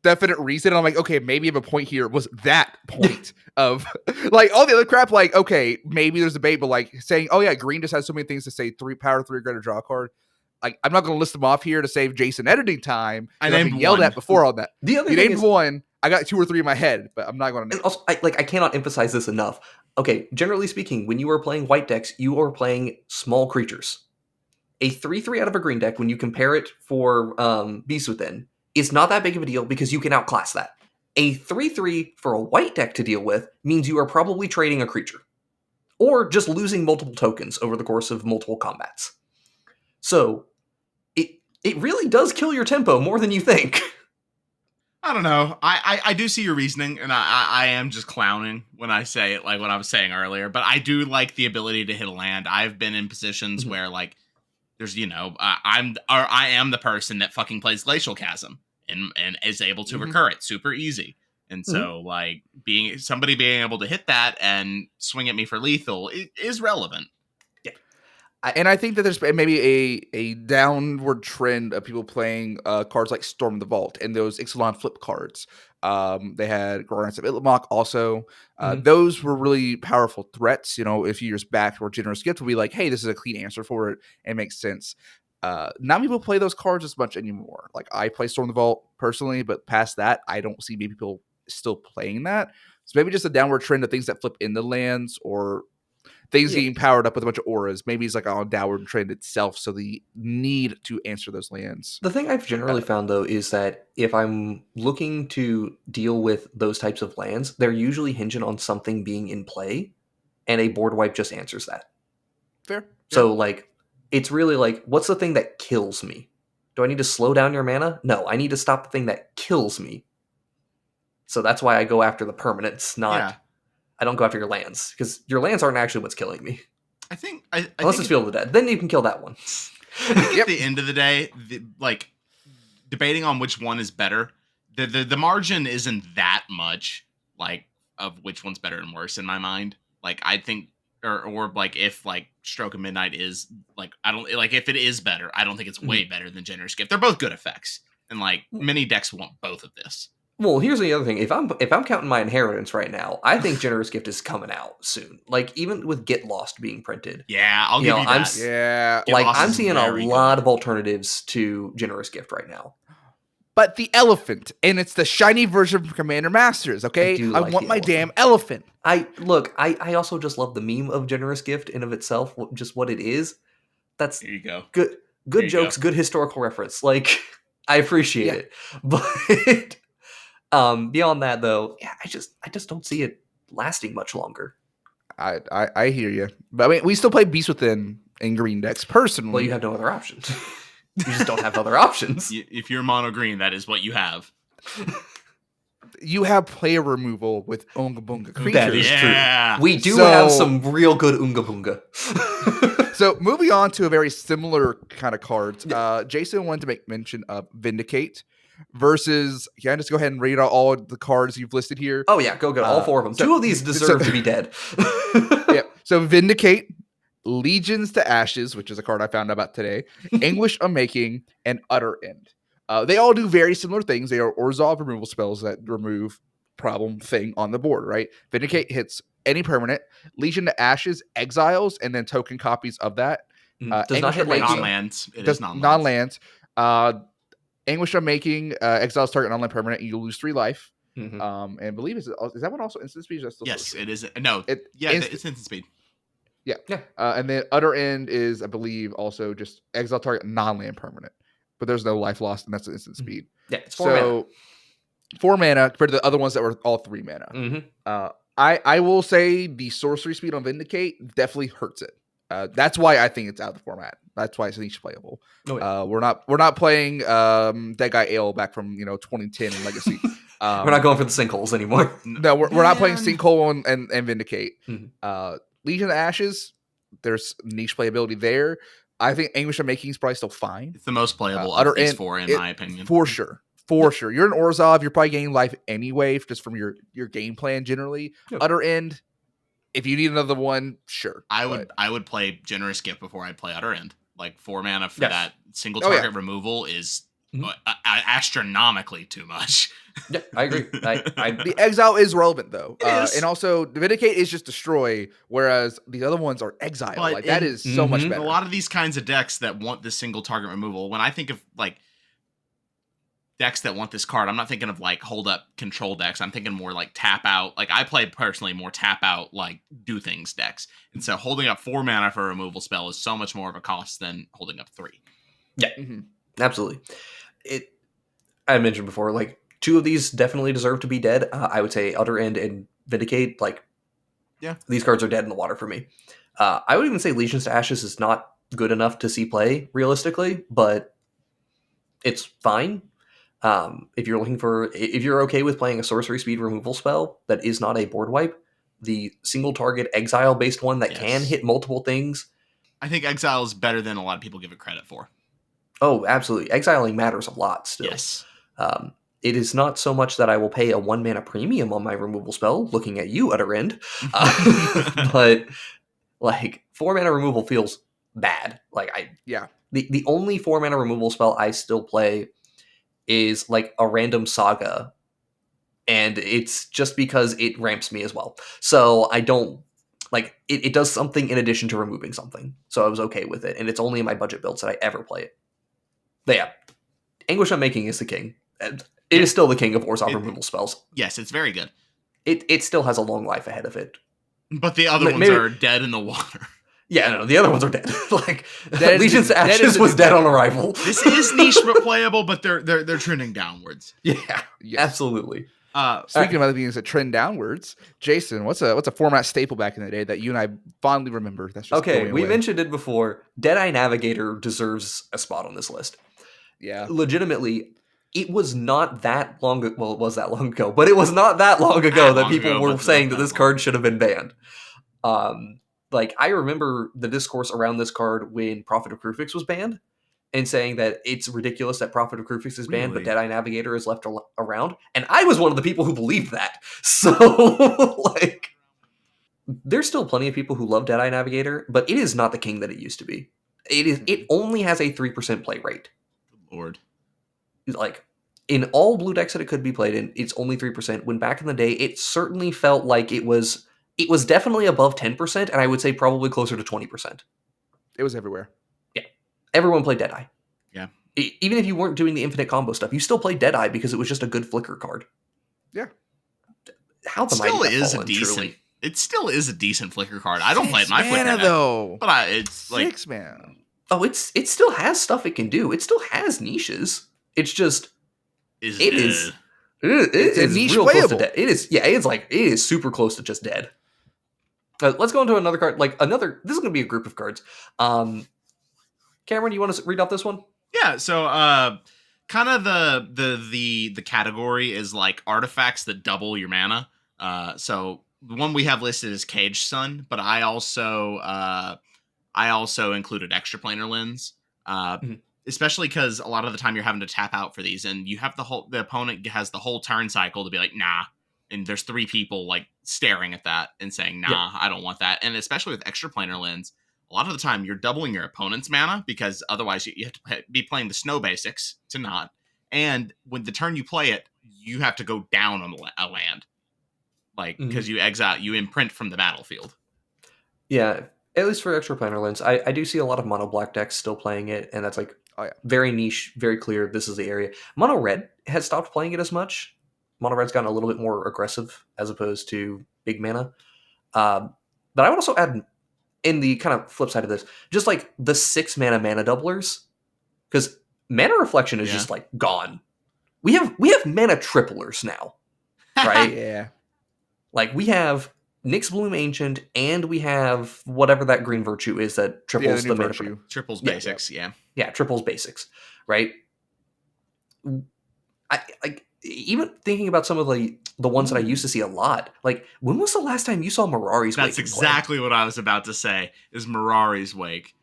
definite reason. I'm like, okay, maybe I have a point here was that point of like all the other crap. Like, okay, maybe there's a debate, but like saying, oh yeah, green just has so many things to say. 3 power, 3 greater draw card. Like, I'm not going to list them off here to save Jason editing time. I named one. Yelled at before on that. The other you thing named one. I got 2 or 3 in my head, but I'm not going to name. Also, I cannot emphasize this enough. Okay, generally speaking, when you are playing white decks, you are playing small creatures. A 3/3 out of a green deck, when you compare it for Beast Within, is not that big of a deal because you can outclass that. A 3/3 for a white deck to deal with means you are probably trading a creature. Or just losing multiple tokens over the course of multiple combats. So, it really does kill your tempo more than you think. I don't know. I do see your reasoning, and I am just clowning when I say it, like what I was saying earlier. But I do like the ability to hit a land. I've been in positions where, like, there's, I am the person that fucking plays Glacial Chasm and is able to recur it super easy. And so, like, somebody being able to hit that and swing at me for lethal is relevant. And I think that there's maybe a downward trend of people playing cards like Storm the Vault and those Ixalan flip cards. They had Grants of Itlimoc also. Those were really powerful threats. You know, a few years back where Generous Gift would be like, hey, this is a clean answer for it and makes sense. Not people play those cards as much anymore. Like, I play Storm the Vault personally, but past that, I don't see many people still playing that. So maybe just a downward trend of things that flip into lands or things getting powered up with a bunch of auras. Maybe it's like on a downward trend itself, so the need to answer those lands. The thing I've generally found, though, is that if I'm looking to deal with those types of lands, they're usually hinging on something being in play, and a board wipe just answers that. Fair. So, like, it's really like, what's the thing that kills me? Do I need to slow down your mana? No, I need to stop the thing that kills me. So that's why I go after the permanents, not... Yeah. I don't go after your lands, because your lands aren't actually what's killing me. I think... Unless it's Field of the Dead. Then you can kill that one. At the end of the day, like, debating on which one is better, the margin isn't that much, like, of which one's better and worse in my mind. Like, I think... Or like, if, like, Stroke of Midnight is, like, I don't... Like, if it is better, I don't think it's way better than Generous Gift. They're both good effects. And, like, many decks want both of this. Well, here's the other thing. If I'm counting my inheritance right now, I think Generous Gift is coming out soon. Like, even with Get Lost being printed. Yeah, I'll give you that. Yeah. Get Like, Lost I'm is seeing a very lot good. of alternatives to Generous Gift right now. But the elephant, and it's the shiny version of Commander Masters, okay? I want my damn elephant. I also just love the meme of Generous Gift in of itself, just what it is. That's Here you go. Good jokes, good historical reference. Like, I appreciate it. But beyond that, though, yeah, I just don't see it lasting much longer. I hear you. But I mean, we still play Beast Within in green decks, personally. Well, you have no other options. You just don't have other options. If you're mono green, that is what you have. You have player removal with Unga Bunga creatures. That is true. We do So- have some real good Unga Bunga. So moving on to a very similar kind of cards, Jason wanted to make mention of Vindicate versus. Can I just go ahead and read out all the cards you've listed here? Oh yeah, go all four of them. Two of these deserve to be dead. Yeah. So Vindicate, Legions to Ashes, which is a card I found out about today, Anguish Unmaking, and Utter End. They all do very similar things. They are Orzhov removal spells that remove problem thing on the board, right? Vindicate hits any permanent. Legion to Ashes exiles and then token copies of that. Does not hit non-lands. It is non-lands. Anguish Unmaking exiles target non-land permanent, and you lose 3 life. And I believe is that one also instant speed? Yes, it is. No, it's instant speed. Yeah. And then Utter End is, I believe, also just exile target non-land permanent, but there's no life lost, and that's an instant speed. Yeah, it's 4 mana. 4 mana compared to the other ones that were all 3 mana. I will say the sorcery speed on Vindicate definitely hurts it. That's why I think it's out of the format. That's why it's niche playable. We're not playing Deadeye Ale back from 2010 in Legacy. We're not going for the sinkholes anymore. No, we're not playing Sinkhole and Vindicate. Legion of Ashes, there's niche playability there. I think Anguish Unmaking is probably still fine. It's the most playable of these 4, in my opinion. For sure. You're an Orzhov, you're probably gaining life anyway, just from your game plan generally. Utter End, if you need another one, sure. I would play Generous Gift before I'd play Utter End. Like 4 mana for that single target removal is astronomically too much. Yeah, I agree. The exile is relevant though, and also Vindicate is just destroy, whereas the other ones are exile. But that is so much better. A lot of these kinds of decks that want this single target removal, when I think of like decks that want this card, I'm not thinking of like hold up control decks. I'm thinking more like tap out. Like I play personally more tap out, like do things decks. And so holding up 4 mana for a removal spell is so much more of a cost than holding up 3. Yeah, absolutely. I mentioned before, like 2 of these definitely deserve to be dead. I would say Utter End and Vindicate. Like, these cards are dead in the water for me. I would even say Legions to Ashes is not good enough to see play realistically, but it's fine. If you're okay with playing a sorcery speed removal spell that is not a board wipe, the single target exile based one that can hit multiple things. I think exile is better than a lot of people give it credit for. Oh, absolutely. Exiling matters a lot still. Yes. It is not so much that I will pay a 1 mana premium on my removal spell, looking at you, Utter End. But like 4 mana removal feels bad. Like the only 4 mana removal spell I still play is like a random Saga, and it's just because it ramps me as well. So I don't like it does something in addition to removing something. So I was okay with it, and it's only in my budget builds that I ever play it. But yeah, Anguish Unmaking is the king. It is still the king of Orzhov removal spells. Yes, it's very good. It still has a long life ahead of it. But the other ones are dead in the water. Yeah, no, the other ones are dead. Like Legions to Ashes was dead on arrival. This is niche but playable, but they're trending downwards. Yeah, absolutely. Speaking of other things that trend downwards, Jason, what's a format staple back in the day that you and I fondly remember? That's just okay. We mentioned it before. Deadeye Navigator deserves a spot on this list. Yeah, legitimately. It was not that long ago. Well, it was that long ago, but it was not that long ago that people were saying that this card should have been banned. Like, I remember the discourse around this card when Prophet of Crucifix was banned, and saying that it's ridiculous that Prophet of Crucifix is banned, but Deadeye Navigator is left around. And I was one of the people who believed that. So, like, there's still plenty of people who love Deadeye Navigator, but it is not the king that it used to be. It only has a 3% play rate. Lord. Like, in all blue decks that it could be played in, it's only 3%. When back in the day, it certainly felt like it was definitely above 10%, and I would say probably closer to 20%. It was everywhere. Yeah. Everyone played Deadeye. Yeah. Even if you weren't doing the infinite combo stuff, you still played Deadeye because it was just a good flicker card. Yeah. How the mighty have fallen, decent. It still is a decent flicker card. I don't play it in my flicker deck, though. But it's like 6 mana. Oh, it still has stuff it can do. It still has niches. It's just it's a niche real close to dead. It is super close to just dead. Let's go into another card. This is going to be a group of cards. Cameron, you want to read out this one? Yeah. So, kind of the category is like artifacts that double your mana. So the one we have listed is Caged Sun, but I also included Extraplanar Lens. Especially because a lot of the time you're having to tap out for these, and you have the opponent has the whole turn cycle to be like, nah. And there's 3 people like staring at that and saying, nah, I don't want that. And especially with Extraplanar Lens, a lot of the time you're doubling your opponent's mana because otherwise you have to be playing the snow basics to not. And when the turn you play it, you have to go down on a land. Like, because you imprint from the battlefield. Yeah, at least for Extraplanar Lens. I do see a lot of mono black decks still playing it, and that's like very niche, very clear. This is the area. Mono red has stopped playing it as much. Mono red's gotten a little bit more aggressive as opposed to big mana. But I would also add, in the kind of flip side of this, just like the 6 mana doublers, because mana reflection is just like gone. We have mana triplers now, right? Yeah. Like we have Nyx Bloom Ancient, and we have whatever that green virtue is that triples the mana virtue. Triples basics, yeah, triples basics, right? I like even thinking about some of the ones that I used to see a lot. Like, when was the last time you saw Mirari's Wake? That's exactly what I was about to say, is Mirari's Wake.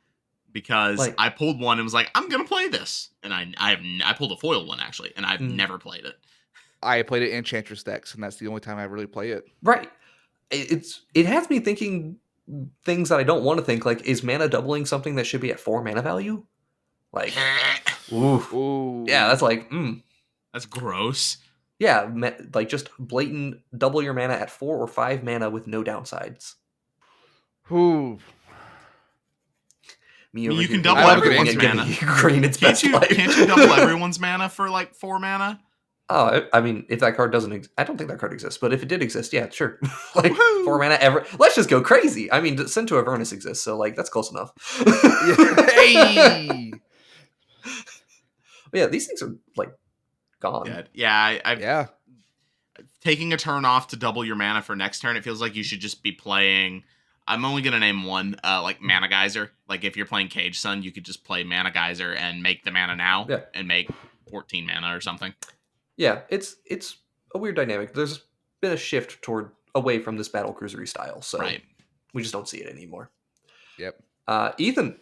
Because I pulled one and was like, I'm going to play this. And I pulled a foil one, actually, and I've never played it. I played it in Enchantress decks, and that's the only time I really play it. Right. It has me thinking things that I don't want to think, like, is mana doubling something that should be at 4 mana value? Like, ooh. Yeah, that's like, That's gross. Yeah, like just blatant double your mana at 4 or 5 mana with no downsides. Ooh. You can double everyone's mana. Can't you double everyone's mana for like 4 mana? Oh, I mean, if that card doesn't, I don't think that card exists. But if it did exist, yeah, sure. Like 4 mana ever. Let's just go crazy. I mean, Send to Avernus exists, so like that's close enough. Hey. Yeah, these things are like gone. Yeah. Taking a turn off to double your mana for next turn, it feels like you should just be playing. I'm only going to name one, like Mana Geyser. Like if you're playing Caged Sun, you could just play Mana Geyser and make the mana now and make 14 mana or something. Yeah, it's a weird dynamic. There's been a shift away from this battle cruisery style, so we just don't see it anymore. Yep. Ethan,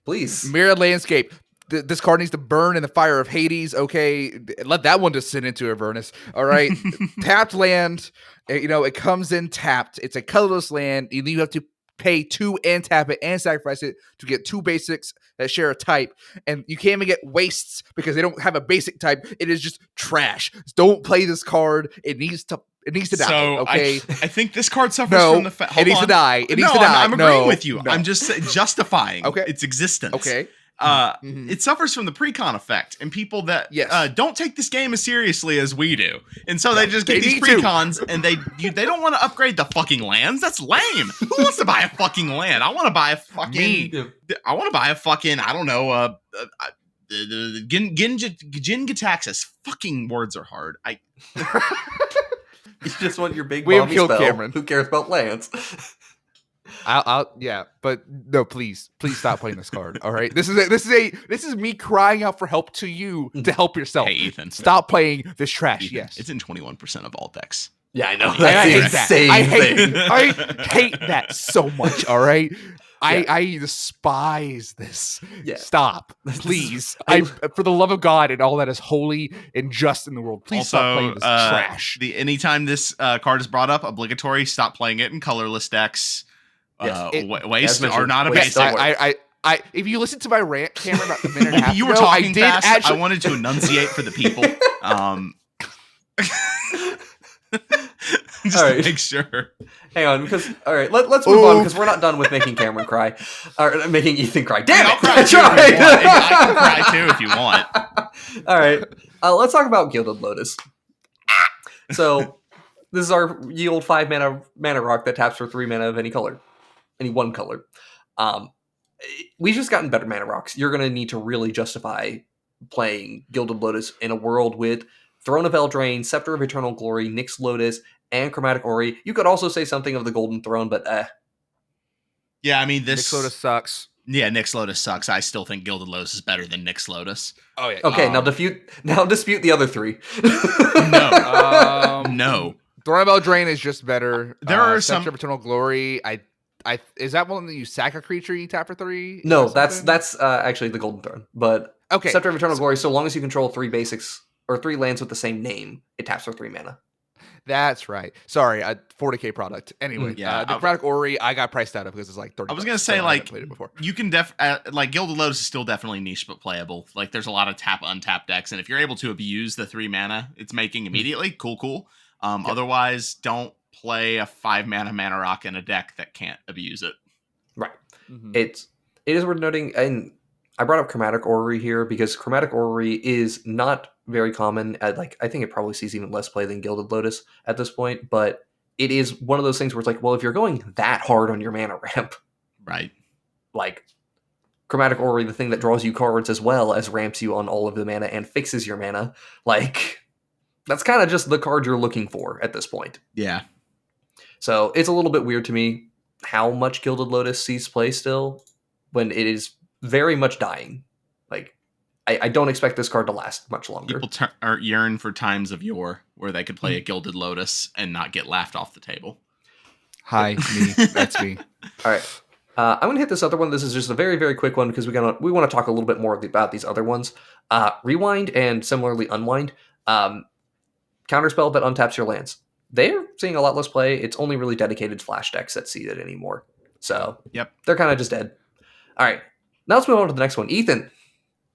please. Myriad Landscape. This card needs to burn in the fire of Hades. Okay, let that one descend into Avernus. All right, tapped land. It comes in tapped. It's a colorless land. You have to pay 2 and tap it and sacrifice it to get 2 basics that share a type. And you can't even get wastes because they don't have a basic type. It is just trash. Don't play this card. It needs to die. So okay, I think this card suffers from the fact. It needs to die. It needs to die. I'm agreeing with you. No. I'm just justifying its existence. Okay. It suffers from the precon effect, and people that don't take this game as seriously as we do, and so they just get these precons, and they don't want to upgrade the fucking lands. That's lame. Who wants to buy a fucking land? I want to buy a fucking. I don't know. Gingataxis. Fucking words are hard. You just want your big mommy spell. Cameron. Who cares about lands? But no, please stop playing this card. All right, this is me crying out for help to you to help yourself. Hey, Ethan, stop playing this trash. Ethan, yes, it's in 21% of all decks. Yeah, I know. I hate that. I hate that so much. All right. I despise this. Yeah. Stop, please. For the love of God and all that is holy and just in the world, please stop playing this trash. Anytime this card is brought up, obligatory, stop playing it in colorless decks. Waste are not a basic. If you listen to my rant, Cameron, about a minute and a half you were ago, talking I did fast. actually... I wanted to enunciate for the people. Just all right. to make sure. Hang on, because let's move on because we're not done with making Cameron cry or making Ethan cry. Damn it! I'll cry too if you want. I can cry too if you want. All right, let's talk about Gilded Lotus. So this is our yield 5 mana rock that taps for 3 mana of any color, any one color. We've just gotten better mana rocks. You're going to need to really justify playing Gilded Lotus in a world with Throne of Eldraine, Scepter of Eternal Glory, Nyx Lotus, and Chromatic Ori. You could also say something of the Golden Throne, but Yeah, I mean, this... Nyx Lotus sucks. Yeah, Nyx Lotus sucks. I still think Gilded Lotus is better than Nyx Lotus. Oh, yeah. Okay, now dispute the other 3. No. No. Throne of Eldraine is just better. There are some... Scepter of Eternal Glory, is that one that you sack a creature, you tap for 3? No, that's actually the Golden Throne. But okay. Scepter of Eternal Glory, so long as you control 3 basics or 3 lands with the same name, it taps for 3 mana. That's right. Sorry, a 40k product. Anyway, the Chromatic Ori, I got priced out of because it's like 30. I was gonna say, like, played it before. You can like Gilded Lotus is still definitely niche but playable. Like, there's a lot of tap untap decks, and if you're able to abuse the 3 mana it's making immediately, cool. Otherwise, don't play a 5 mana rock in a deck that can't abuse it. Right. Mm-hmm. It is worth noting, and I brought up Chromatic Ori here because Chromatic Ori is not very common. I think it probably sees even less play than Gilded Lotus at this point, but it is one of those things where it's like, well, if you're going that hard on your mana ramp, right? Like Chromatic Ori, the thing that draws you cards as well as ramps you on all of the mana and fixes your mana, like that's kind of just the card you're looking for at this point. Yeah. So it's a little bit weird to me how much Gilded Lotus sees play still when it is very much dying. Like, I don't expect this card to last much longer. People yearn for times of yore where they could play a Gilded Lotus and not get laughed off the table. Hi, me. That's me. All right. I'm going to hit this other one. This is just a very, very quick one because we want to talk a little bit more about these other ones. Rewind and similarly Unwind. Counterspell that untaps your lands. They're seeing a lot less play. It's only really dedicated flash decks that see it anymore. So yep, they're kind of just dead. All right. Now let's move on to the next one. Ethan,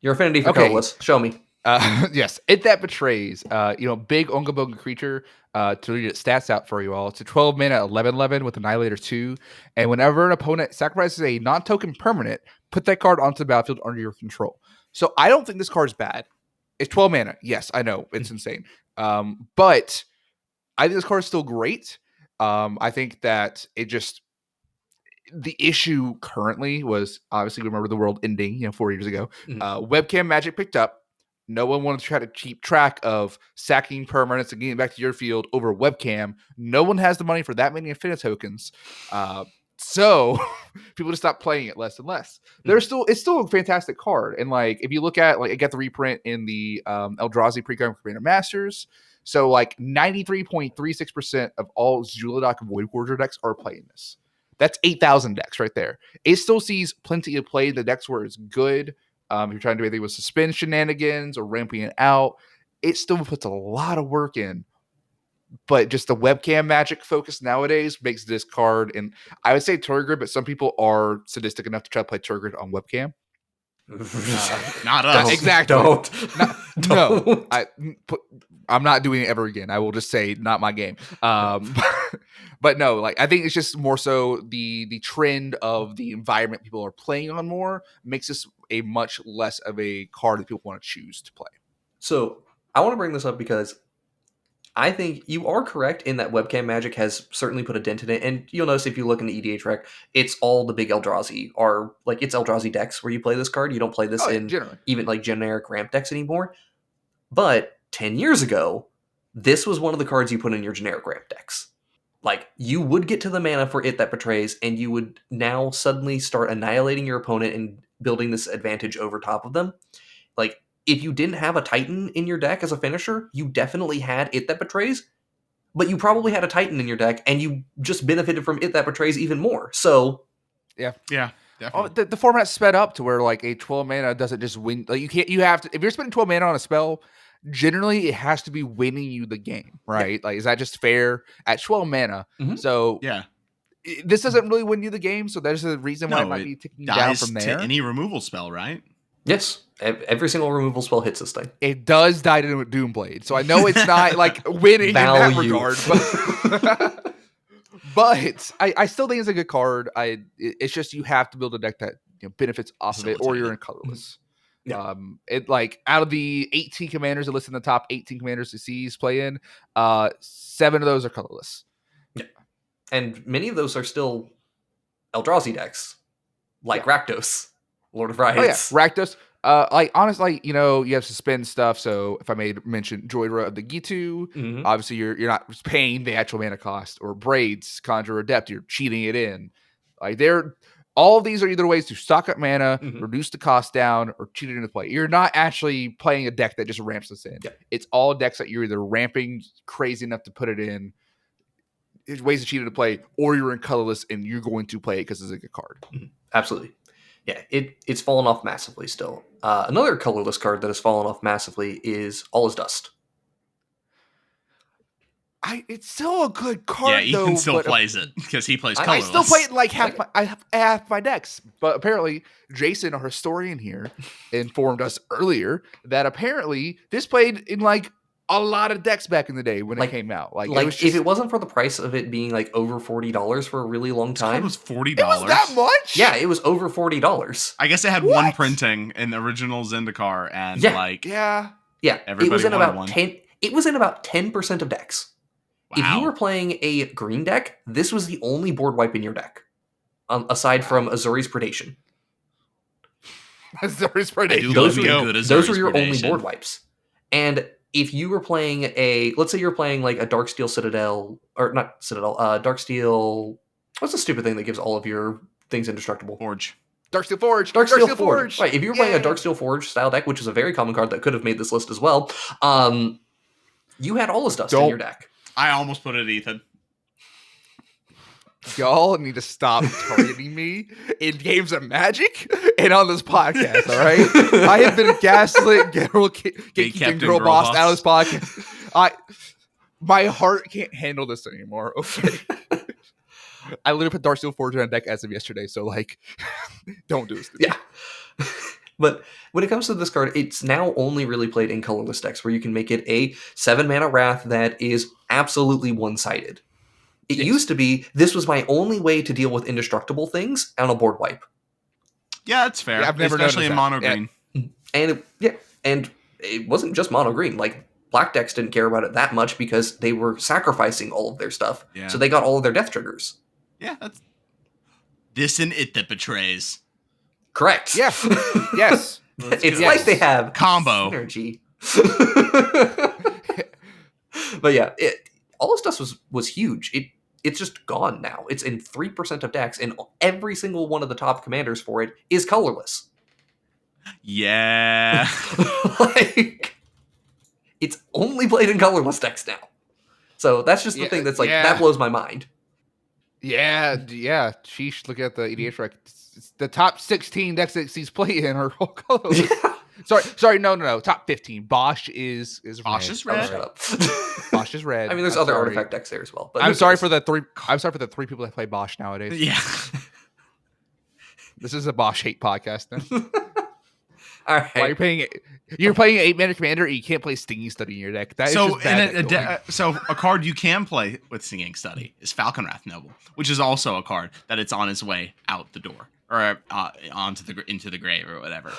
your affinity for colorless. Show me. Yes, It That Betrays. Big Unga Bunga creature. To read its stats out for you all, it's a 12 mana 11/11 with Annihilator 2, and whenever an opponent sacrifices a non-token permanent, put that card onto the battlefield under your control. So I don't think this card's bad. It's 12 mana. Yes, I know it's insane, but I think this card is still great. I think that the issue currently was obviously remember the world ending 4 years ago. Webcam magic picked up. No one wanted to try to keep track of sacking permanents and getting back to your field over webcam. No one has the money for that many Infinite tokens. So people just stopped playing it less and less. It's still a fantastic card. And like, if you look at, like, I got the reprint in the Eldrazi pre-con Commander Masters. So like 93.36% of all Zuladok Void Forger decks are playing this. That's 8,000 decks right there. It still sees plenty of play in the decks where it's good. If you're trying to do anything with suspend shenanigans or ramping it out, it still puts a lot of work in. But just the webcam magic focus nowadays makes this card, and I would say Turgid, but some people are sadistic enough to try to play Turgid on webcam. Not us. Exactly. Don't. No. I'm not doing it ever again. I will just say not my game. But no, like, I think it's just more so the trend of the environment people are playing on more makes this a much less of a card that people want to choose to play. So I want to bring this up because I think you are correct in that webcam magic has certainly put a dent in it. And you'll notice if you look in the EDH rec, it's all the big Eldrazi are like, it's Eldrazi decks where you play this card. You don't play this generally. Even like generic ramp decks anymore. But 10 years ago, this was one of the cards you put in your generic ramp decks. Like, you would get to the mana for It That Betrays, and you would now suddenly start annihilating your opponent and building this advantage over top of them. Like, if you didn't have a Titan in your deck as a finisher, you definitely had It That Betrays, but you probably had a Titan in your deck, and you just benefited from It That Betrays even more. So, yeah, definitely. The format's sped up to where, like, a 12 mana doesn't just win. Like, you have to, if you're spending 12 mana on a spell, generally it has to be winning you the game, right? Yeah. Like, is that just fair at 12 mana? Mm-hmm. So yeah, this doesn't really win you the game, so there's a reason why it might be ticking down from there. To any removal spell, right? Yes, every single removal spell hits this thing. It does die to Doomblade, so I know it's not like winning in that regard, but I still think it's a good card. It's just you have to build a deck that benefits off of it, or you're in colorless. Yeah. It like out of the 18 commanders that list in the top 18 commanders to C's play in, 7 of those are colorless. Yeah, and many of those are still Eldrazi decks, like Rakdos, Lord of Rides. Oh yeah, Rakdos. Like honestly, you have suspend stuff. So if I made mention Droidra of the Gitu, obviously you're not paying the actual mana cost, or Braids, Conjure Adept, you're cheating it in. Like all of these are either ways to stock up mana, reduce the cost down, or cheat it into play. You're not actually playing a deck that just ramps this in. Yeah. It's all decks that you're either ramping crazy enough to put it in, there's ways to cheat it to play, or you're in colorless and you're going to play it because it's a good card. Absolutely. Yeah, it's fallen off massively still. Another colorless card that has fallen off massively is All Is Dust. It's still a good card, yeah, Ethan still plays it because he plays colorless. I still play it like half my decks. But apparently, Jason, our historian here, informed us earlier that apparently this played in like a lot of decks back in the day when it came out. Like if it wasn't for the price of it being like over $40 for a really long time. It was $40. It was that much? Yeah, it was over $40. I guess it had one printing in the original Zendikar, and yeah, it was in about 10. It was in about 10% of decks. Wow. If you were playing a green deck, this was the only board wipe in your deck, aside from Azuri's Predation. Azuri's Predation. Those were your only board wipes. And if you were playing let's say you're playing like a Darksteel Citadel, or not Citadel, Darksteel, what's the stupid thing that gives all of your things indestructible? Forge. Darksteel Forge. Darksteel Forge. Right, if you were playing a Darksteel Forge style deck, which is a very common card that could have made this list as well, you had All Is Dust in your deck. I almost put it, Ethan. Y'all need to stop targeting me in games of Magic and on this podcast, all right? I have been gaslit, gatekeeping girl boss out of this podcast. My heart can't handle this anymore, okay? I literally put Darksteel Forge on a deck as of yesterday, so, like, don't do this to me. Yeah. But when it comes to this card, it's now only really played in colorless decks, where you can make it a 7-mana Wrath that is absolutely one-sided. It used to be, this was my only way to deal with indestructible things on a board wipe. Yeah, that's fair. Yeah, I've never especially in mono that. green. And it wasn't just mono green. Like, black decks didn't care about it that much because they were sacrificing all of their stuff. Yeah. So they got all of their death triggers. Yeah, that's this and it that betrays. Correct. Yeah. Yes. It's like they have combo synergy. But yeah, All This Dust was huge. It's just gone now. It's in 3% of decks, and every single one of the top commanders for it is colorless. Yeah. Like, it's only played in colorless decks now. So that's just the thing that's like, that blows my mind. Yeah. Sheesh, look at the EDH rec. The top 16 decks that he's playing are all colorless. Yeah. Sorry, no. Top 15. Bosch is Bosch red. Is red. Shut up. Bosch is red. I mean, there's other artifact decks there as well. But I'm sorry for the 3 people that play Bosch nowadays. Yeah. This is a Bosch hate podcast then. All right. Why you're playing an 8-mana commander and you can't play Stinging Study in your deck. That is just bad. So a card you can play with Stinging Study is Falkenrath Noble, which is also a card that it's on its way out the door, or into the grave or whatever.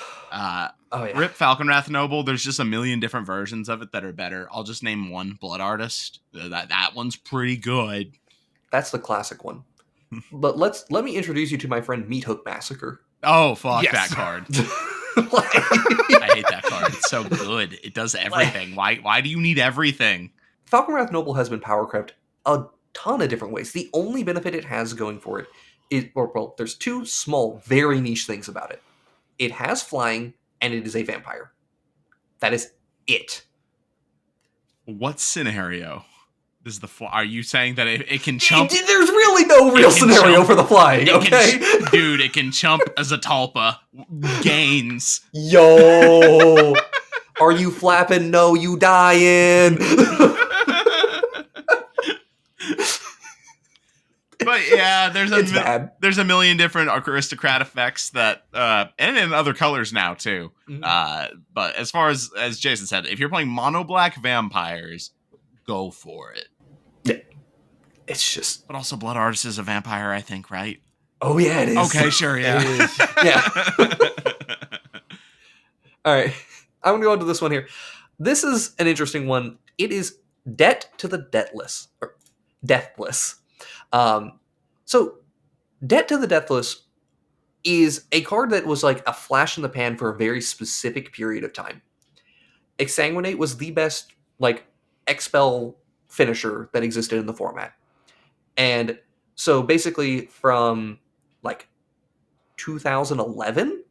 Rip Falkenrath Noble. There's just a million different versions of it that are better. I'll just name one: Blood Artist. That one's pretty good. That's the classic one. But let me introduce you to my friend Meat Hook Massacre. Oh, fuck that card. I hate that card. It's so good. It does everything. Why do you need everything? Falkenrath Noble has been Powercrept a ton of different ways. The only benefit it has going for it is, there's 2 small, very niche things about it. It has flying, and it is a vampire. That is it. What scenario does are you saying that it can chump? There's really no real scenario for the flying, okay? It can chump as a Talpa. Gains. Yo! Are you flapping? No, you dying. But But yeah, bad. There's a million different aristocrat effects that and in other colors now too. But as far as Jason said, if you're playing mono black vampires, go for it. Yeah. It's just. But also Blood Artist is a vampire, I think, right? Oh yeah, it is. Okay, sure, yeah. It is. Yeah. All right. I'm gonna go into this one here. This is an interesting one. It is Debt to the Deathless. Or Deathless. So Debt to the Deathless is a card that was like a flash in the pan for a very specific period of time. Exsanguinate was the best like expel finisher that existed in the format. And so basically from like 2011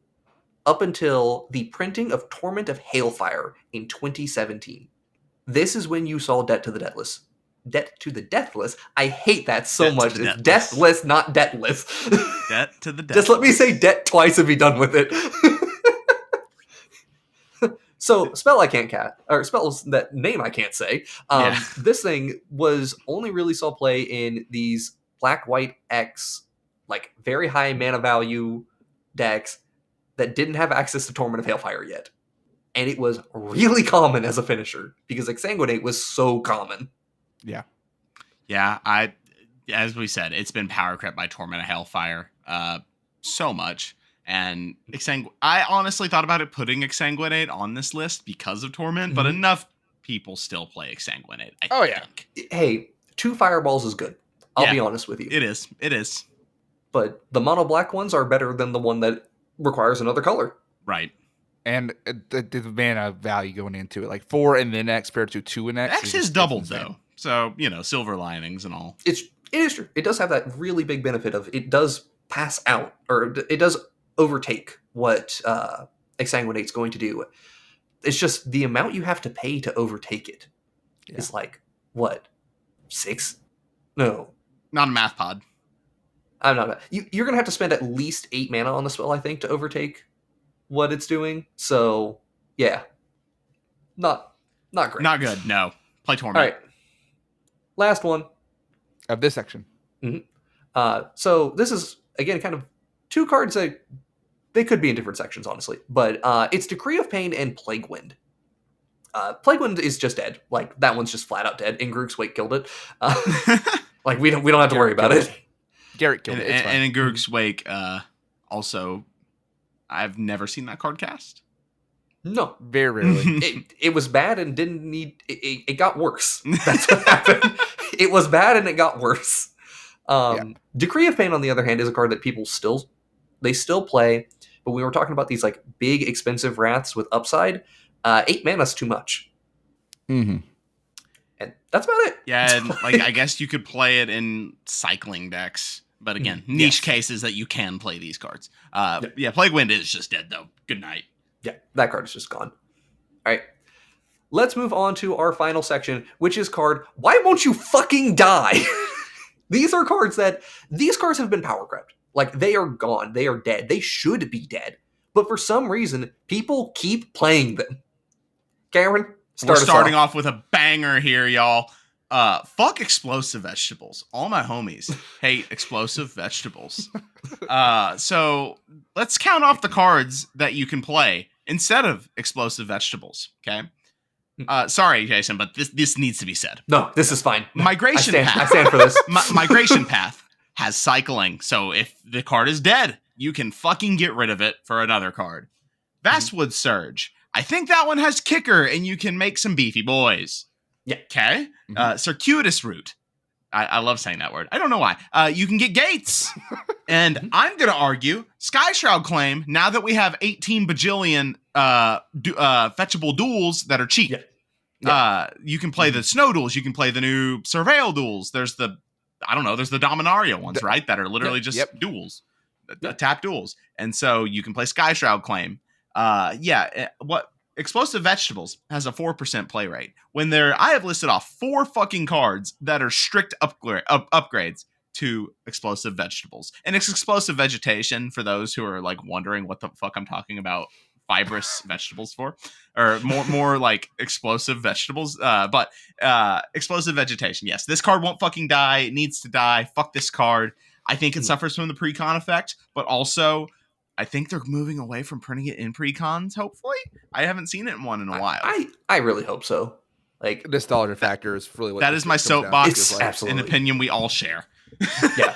up until the printing of Torment of Hailfire in 2017. This is when you saw Debt to the Deathless. Debt to the Deathless? I hate that so Debt much. It's Deathless, not Deatless. Debt to the Deathless. Just let me say debt twice and be done with it. So, spell I can't cast, or spells that name I can't say. This thing was only really saw play in these black-white X, like very high mana value decks that didn't have access to Torment of Hailfire yet. And it was really common as a finisher because Exsanguinate was so common. Yeah. Yeah, as we said, it's been Powercrept by Torment of Hailfire so much. And I honestly thought about it putting Exsanguinate on this list because of Torment, but enough people still play Exsanguinate, I think. Hey, 2 fireballs is good. I'll be honest with you. It is. But the mono black ones are better than the one that requires another color. Right. And the mana value going into it, like 4 and then X compared to 2 and X. X is doubled though. So, silver linings and all. It is true. It does have that really big benefit of it does pass out, or it does overtake what Exsanguinate's going to do. It's just the amount you have to pay to overtake it is like, what, 6? No. Not a math pod. I'm not. You're going to have to spend at least 8 mana on the spell, I think, to overtake what it's doing. So, yeah. Not great. Not good, no. Play Torment. All right. Last one. Of this section. So this is, again, kind of 2 cards that they could be in different sections, honestly. But it's Decree of Pain and Plague Wind. Plague Wind is just dead. Like, that one's just flat out dead. Ingruk's Wake killed it. Like, we don't have to worry about it. Garrett killed it. And Ingruk's Wake, also, I've never seen that card cast. No. Very rarely. It was bad and didn't need... It got worse. That's what happened. It was bad and it got worse. Decree of Pain, on the other hand, is a card that people still play, but we were talking about these like big, expensive wraths with upside. 8 mana's too much. And that's about it. Yeah, and like I guess you could play it in cycling decks, but again, niche cases that you can play these cards. Plague Wind is just dead though. Good night. Yeah, that card is just gone. All right. Let's move on to our final section, which is card, Why Won't You Fucking Die? These cards have been Powercrept. Like, they are gone. They are dead. They should be dead. But for some reason, people keep playing them. Cameron, we're starting off with a banger here, y'all. Fuck explosive vegetables. All my homies hate explosive vegetables. So let's count off the cards that you can play instead of explosive vegetables. Okay. Sorry, Jason, but this needs to be said. No, this is fine. Migration Path. I stand for this. Migration Path has cycling. So if the card is dead, you can fucking get rid of it for another card. Vastwood Surge. I think that one has kicker and you can make some beefy boys. Yeah. Okay. Circuitous Route. I love saying that word. I don't know why. You can get gates. And I'm going to argue Sky Shroud Claim, now that we have 18 bajillion fetchable duels that are cheap. You can play the Snow duels. You can play the new Surveil duels. There's the Dominaria ones, right? That are literally just duels. Tap duels. And so you can play Sky Shroud Claim. Explosive Vegetables has a 4% play rate. I have listed off 4 fucking cards that are strict upgrades to Explosive Vegetables. And it's Explosive Vegetation, for those who are like wondering what the fuck I'm talking about fibrous vegetables for, or more like explosive vegetables. But explosive vegetation. Yes, this card won't fucking die. It needs to die. Fuck this card. I think it suffers from the precon effect, but also I think they're moving away from printing it in precons. Hopefully, I haven't seen it in one in a while. I really hope so. Like nostalgia factor is really what that is my soapbox. Like. Absolutely an opinion we all share. Yeah.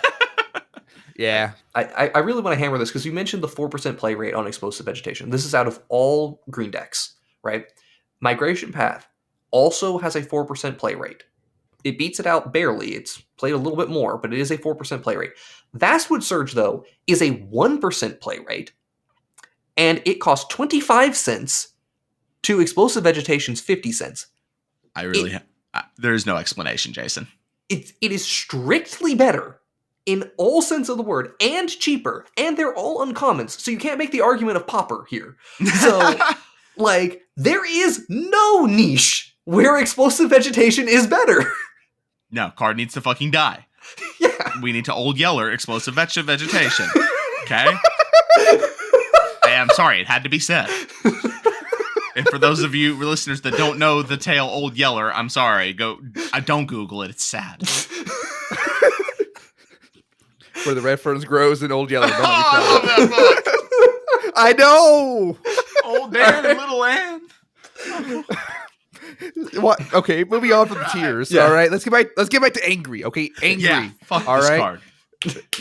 Yeah. I really want to hammer this because you mentioned the 4% play rate on explosive vegetation. This is out of all green decks, right? Migration Path also has a 4% play rate. It beats it out barely. It's played a little bit more, but it is a 4% play rate. Vastwood Surge, though, is a 1% play rate, and it costs 25 cents to explosive vegetation's 50 cents. There is no explanation, Jason. It is strictly better in all sense of the word, and cheaper, and they're all uncommons, so you can't make the argument of Pauper here. So, like, there is no niche where explosive vegetation is better. No, card needs to fucking die. Yeah. We need to Old Yeller explosive vegetation. Okay? Hey, I'm sorry, it had to be said. And for those of you listeners that don't know the tale Old Yeller, I'm sorry. Don't Google it. It's sad. Where the red ferns grows in Old Yeller. I love that book. I know. Old Dan and Little Ann. What? Okay, moving on from the tears. Yeah. All right, let's get back to angry. Okay, angry. Yeah, fuck all this right? card.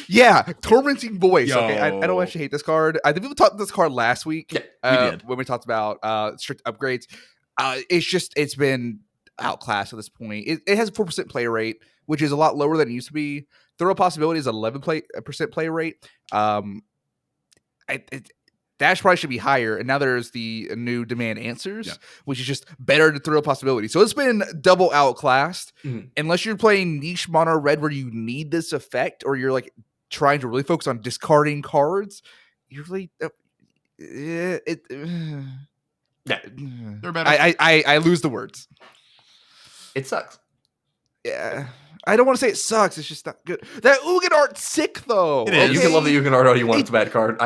Yeah, Tormenting Voice. Yo. Okay, I don't actually hate this card. I think we talked about this card last week. Yeah, we did when we talked about strict upgrades. It's been outclassed at this point. It has a 4% play rate, which is a lot lower than it used to be. Throw Possibility is 11% play rate. Dash price should be higher, and now there's the new Demand Answers, which is just better to Throw Possibility. So it's been double outclassed. Mm-hmm. Unless you're playing niche mono red where you need this effect, or you're like trying to really focus on discarding cards, you really they're better. I lose the words. It sucks. Yeah. I don't want to say it sucks. It's just not good. That Ugin art's sick, though. It is. You can love the Ugin art all you want. It's a bad card.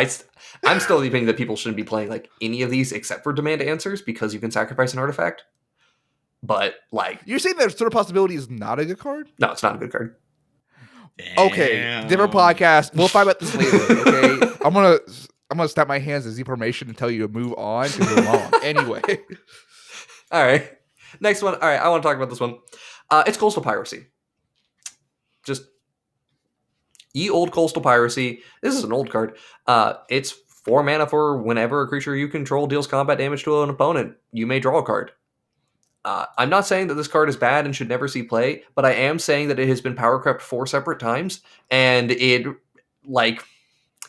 I'm still of the opinion that people shouldn't be playing like any of these except for Demand Answers because you can sacrifice an artifact. But like, you're saying that Throw Possibility is not a good card? No, it's not a good card. Damn. Okay, different podcast. We'll fight about this later. Okay, I'm gonna snap my hands as information and tell you to move on because we're wrong. Anyway, all right. Next one. All right, I want to talk about this one. It's Coastal Piracy. Just ye old Coastal Piracy. This is an old card. It's 4 mana for whenever a creature you control deals combat damage to an opponent, you may draw a card. I'm not saying that this card is bad and should never see play, but I am saying that it has been Powercrept 4 separate times, and it like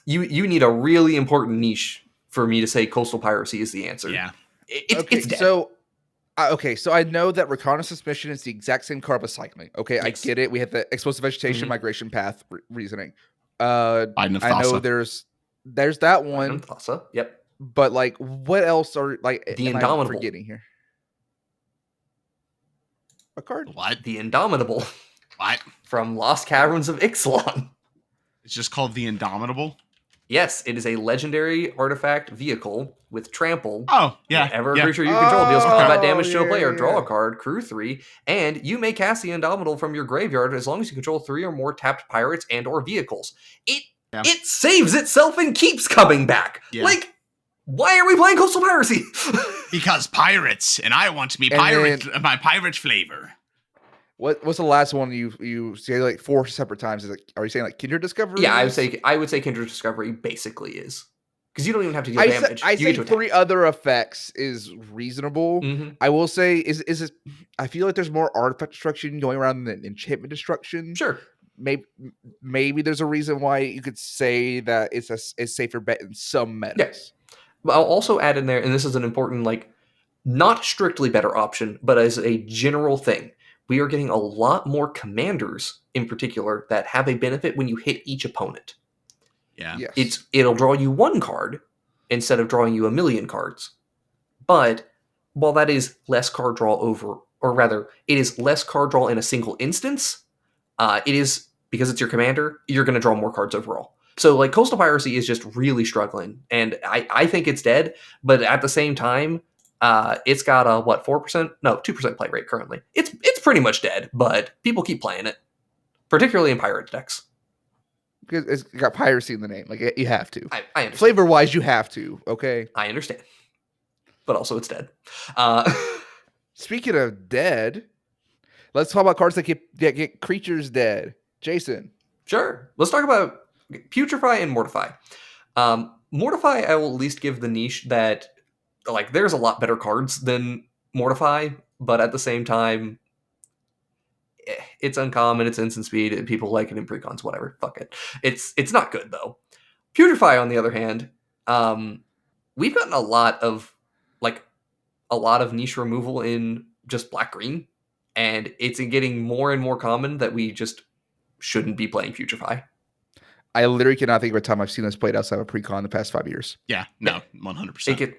you need a really important niche for me to say Coastal Piracy is the answer. Yeah. It's dead. So I know that Reconnaissance Mission is the exact same card as Cycling. Okay, yes. I get it. We have the Explosive Vegetation Migration Path reasoning. I know there's that one. Thassa. Yep. But like, what else are like? The Indomitable. I'm forgetting here. A card? What? The Indomitable. What? From Lost Caverns of Ixalan. It's just called the Indomitable? Yes, it is a legendary artifact vehicle with trample. Oh, yeah. Whenever a creature you control deals combat damage to a player, draw a card, crew 3, and you may cast the Indomitable from your graveyard as long as you control 3 or more tapped pirates and or vehicles. It saves itself and keeps coming back. Yeah. Like, why are we playing Coastal Piracy? Because pirates, and I want me my pirate flavor. What's the last one you say like 4 separate times? Are you saying like Kindred Discovery? Yeah, I would say Kindred Discovery basically is. Because you don't even have to deal damage. I say 3 other effects is reasonable. Mm-hmm. I will say is it, I feel like there's more artifact destruction going around than enchantment destruction. Sure. Maybe there's a reason why you could say that it's a safer bet in some metas. Yes. But I'll also add in there, and this is an important, like, not strictly better option, but as a general thing. We are getting a lot more commanders, in particular, that have a benefit when you hit each opponent. Yeah. Yes. It'll draw you 1 card instead of drawing you 1,000,000 cards. But while that is less card draw it is less card draw in a single instance, it is, because it's your commander, you're going to draw more cards overall. So like Coastal Piracy is just really struggling, and I think it's dead. But at the same time, it's got a 4%? No, 2% play rate currently. It's pretty much dead, but people keep playing it, particularly in pirate decks. Because it's got piracy in the name. Like, you have to. I understand. Flavor-wise, you have to, okay? I understand. But also it's dead. Speaking of dead, let's talk about cards that get creatures dead. Jason. Sure. Let's talk about Putrefy and Mortify. Mortify, I will at least give the niche that, like, there's a lot better cards than Mortify, but at the same time, it's uncommon, it's instant speed, and people like it in precons, whatever. Fuck it. It's not good, though. Putrefy, on the other hand, we've gotten a lot of niche removal in just black-green, and it's getting more and more common that we just shouldn't be playing Putrefy. I literally cannot think of a time I've seen this played outside of precon in the past 5 years. Yeah, no, 100%.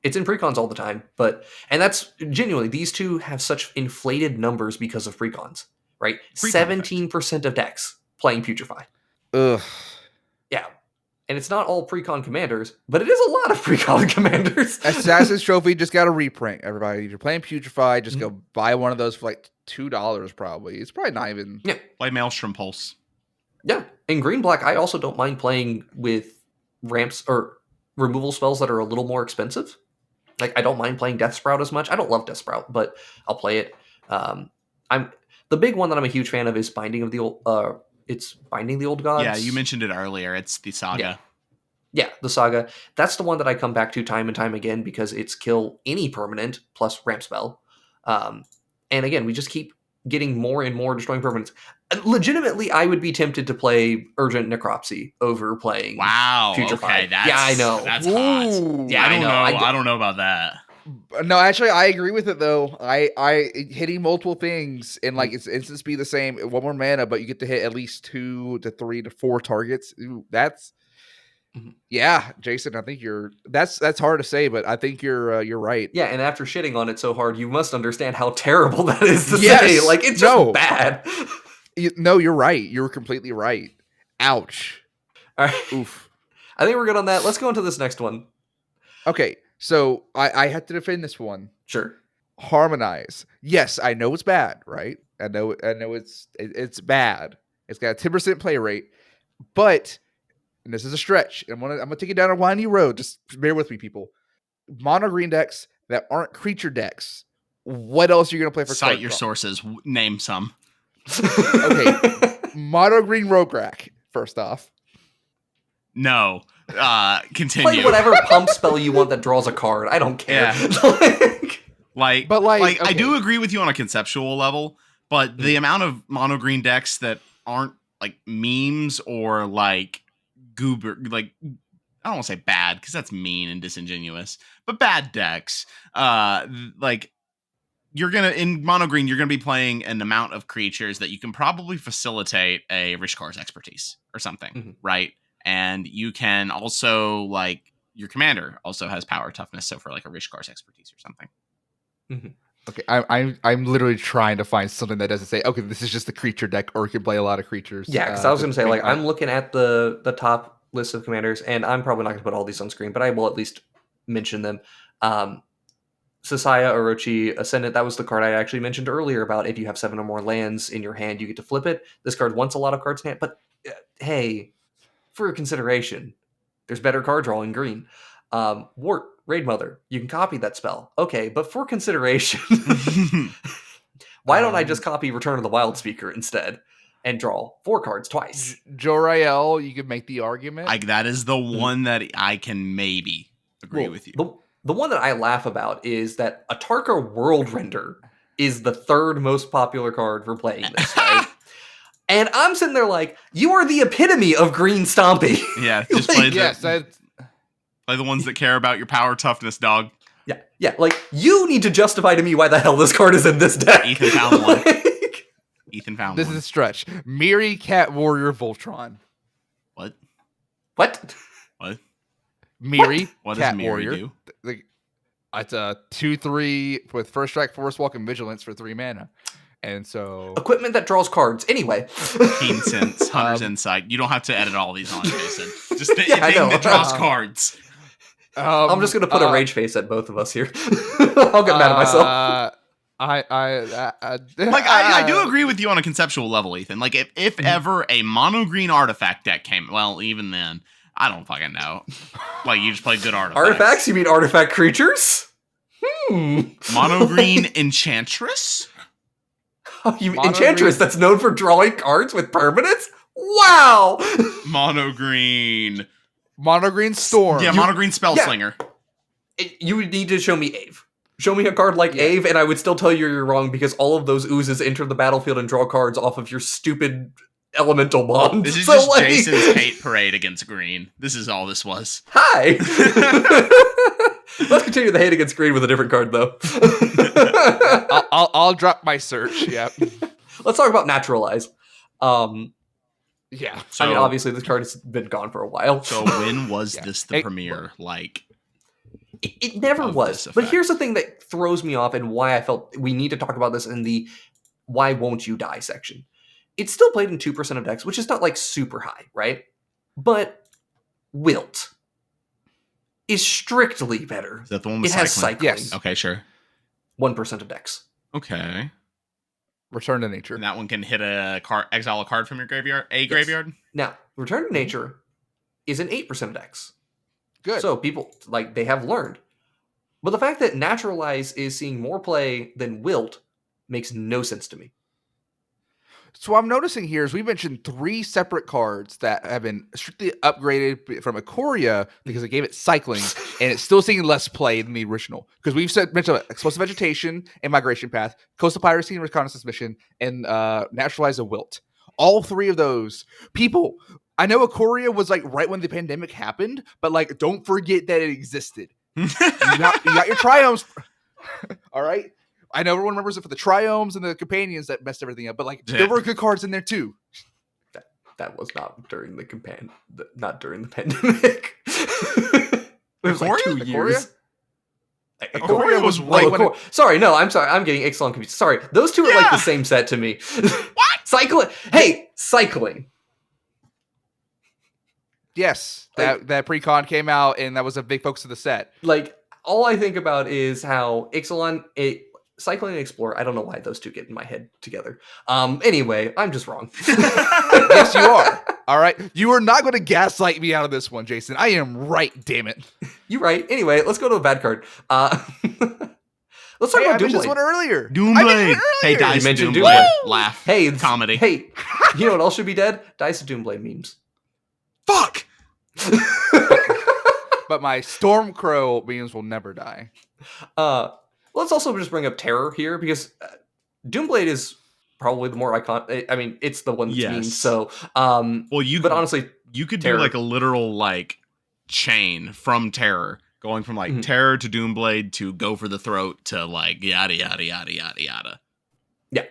It's in precons all the time, and that's genuinely, these two have such inflated numbers because of precons, right? 17% of decks playing Putrefy. Ugh. Yeah. And it's not all precon commanders, but it is a lot of precon commanders. Assassin's Trophy just got a reprint, everybody. If you're playing Putrefy, just go buy one of those for like $2 probably. It's probably not even... Yeah. Play Maelstrom Pulse. Yeah. In green-black, I also don't mind playing with ramps or removal spells that are a little more expensive. Like, I don't mind playing Death Sprout as much. I don't love Death Sprout, but I'll play it. The big one that I'm a huge fan of is Binding of the Old... It's Binding the Old Gods. Yeah, you mentioned it earlier. It's the Saga. Yeah, the Saga. That's the one that I come back to time and time again because it's kill any permanent plus ramp spell. And again, we just keep getting more and more destroying permanents. Legitimately, I would be tempted to play Urgent Necropsy over playing Putrefy. Okay, yeah, I know. That's hot. Yeah, I know. I don't know about that. No, actually, I agree with it though. I hitting multiple things and like it's instant speed the same, 1 more mana, but you get to hit at least 2 to 3 to 4 targets. Ooh, that's yeah, Jason. I think that's hard to say, but I think you're right. Yeah, and after shitting on it so hard, you must understand how terrible that is to say. Like, it's just bad. No, you're right. You're completely right. Ouch. All right. Oof. I think we're good on that. Let's go into this next one. Okay, so I have to defend this one. Sure. Harmonize. Yes, I know it's bad, right? I know it's bad. It's got a 10% play rate, but and this is a stretch. I'm gonna take it down a windy road. Just bear with me, people. Mono green decks that aren't creature decks. What else are you gonna play for? Cite your sources. Name some. Okay, mono green Rograk. First off, no. Continue. Play whatever pump spell you want that draws a card. I don't care. Yeah. But okay. I do agree with you on a conceptual level, but the amount of mono green decks that aren't like memes or like goober, like I don't want to say bad because that's mean and disingenuous, but bad decks. Like you're gonna in mono green, you're gonna be playing an amount of creatures that you can probably facilitate a Rishkar's Expertise or something, right? And you can also, like, your commander also has power toughness, so for like a Rishkar's Expertise or something. Okay, I'm literally trying to find something that doesn't say, okay, this is just a creature deck, or you can play a lot of creatures. Yeah, because I was going to say, like, I'm looking at the top list of commanders, and I'm probably not going to put all these on screen, but I will at least mention them. Sasaya, Orochi, Ascendant, that was the card I actually mentioned earlier about if you have 7 or more lands in your hand, you get to flip it. This card wants a lot of cards in hand, but hey, for consideration, there's better card draw in green. Wart, Raid Mother, you can copy that spell. Okay, but for consideration, why don't I just copy Return of the Wild Speaker instead and draw 4 cards twice? Jor-El, you could make the argument. That is the one that I can maybe agree with you. The one that I laugh about is that Atarka World Render is the 3rd most popular card for playing this, right? And I'm sitting there like, you are the epitome of green stomping. Yeah, just play play the ones that care about your power toughness, dog. Yeah. Like, you need to justify to me why the hell this card is in this deck. Ethan found one. Ethan found this one. This is a stretch. Miri Cat Warrior Voltron. What? Miri What Cat does Miri Warrior do? It's a 2/3 with first strike, force walk, and vigilance for 3 mana. And so equipment that draws cards. Anyway, Keen Sense, Hunter's Insight. You don't have to edit all these on, Jason. Just the Yeah, I thing know. that draws cards. I'm just gonna put a rage face at both of us here. I'll get mad at myself. I do agree with you on a conceptual level, Ethan. Like if ever a mono green artifact deck came, well, even then, I don't fucking know. Like you just play good artifacts. Artifacts? You mean artifact creatures? Mono green Enchantress? Enchantress that's known for drawing cards with permanents? Wow! Mono green Storm. Yeah, mono green Spellslinger. You would need to show me Ave. Show me a card like Ave, and I would still tell you you're wrong because all of those oozes enter the battlefield and draw cards off of your stupid elemental bond. This is just Jason's hate parade against green. This is all this was. Hi! Let's continue the hate against green with a different card, though. I'll drop my search. Yeah. Let's talk about Naturalize. Yeah. So, I mean, obviously, this card has been gone for a while. So when was this the premiere? Like, it never was. But here's the thing that throws me off and why I felt we need to talk about this in the why won't you die section. It's still played in 2% of decks, which is not like super high, right? But Wilt is strictly better. Is that the one with it has cycling? Yes. Okay, sure. 1% of decks. Okay. Return to Nature. And that one can hit a card, exile a card from your graveyard. Graveyard. Now, Return to Nature is in 8% of decks. Good. So people they have learned. But the fact that Naturalize is seeing more play than Wilt makes no sense to me. So what I'm noticing here is we mentioned 3 separate cards that have been strictly upgraded from Ikoria because it gave it cycling, and it's still seeing less play than the original. Because we've mentioned Explosive Vegetation and Migration Path, Coastal Piracy and Reconnaissance Mission, and Naturalize a Wilt. All 3 of those people. I know Ikoria was like right when the pandemic happened, but like don't forget that it existed. you got your Triomes. All right. I know everyone remembers it for the Triomes and the Companions that messed everything up, but like there were good cards in there too. That was not during the not during the pandemic. It was like 2 years. Ikoria was right when Sorry, no, I'm sorry. I'm getting Ixalan confused. Sorry. Those two are like the same set to me. What? Cycling. Hey, cycling. Yes. That pre-con came out and that was a big focus of the set. Like all I think about is how Ixalan Cycling and Explorer, I don't know why those two get in my head together. Anyway, I'm just wrong. Yes, you are. All right. You are not going to gaslight me out of this one, Jason. I am right, damn it. You're right. Anyway, let's go to a bad card. Let's talk about Doomblade. I mentioned this one earlier. Doomblade. Hey, Dice of Doomblade. Laugh. Hey, comedy. Hey, you know what else should be dead? Dice of Doomblade memes. Fuck! But my Stormcrow memes will never die. Let's also just bring up Terror here because Doomblade is probably the more iconic. I mean, it's the one that's mean. So, but honestly, you could Terror. do like a literal like chain from Terror, going from like Terror to Doomblade to Go for the Throat to like yada yada yada yada yada. Yeah,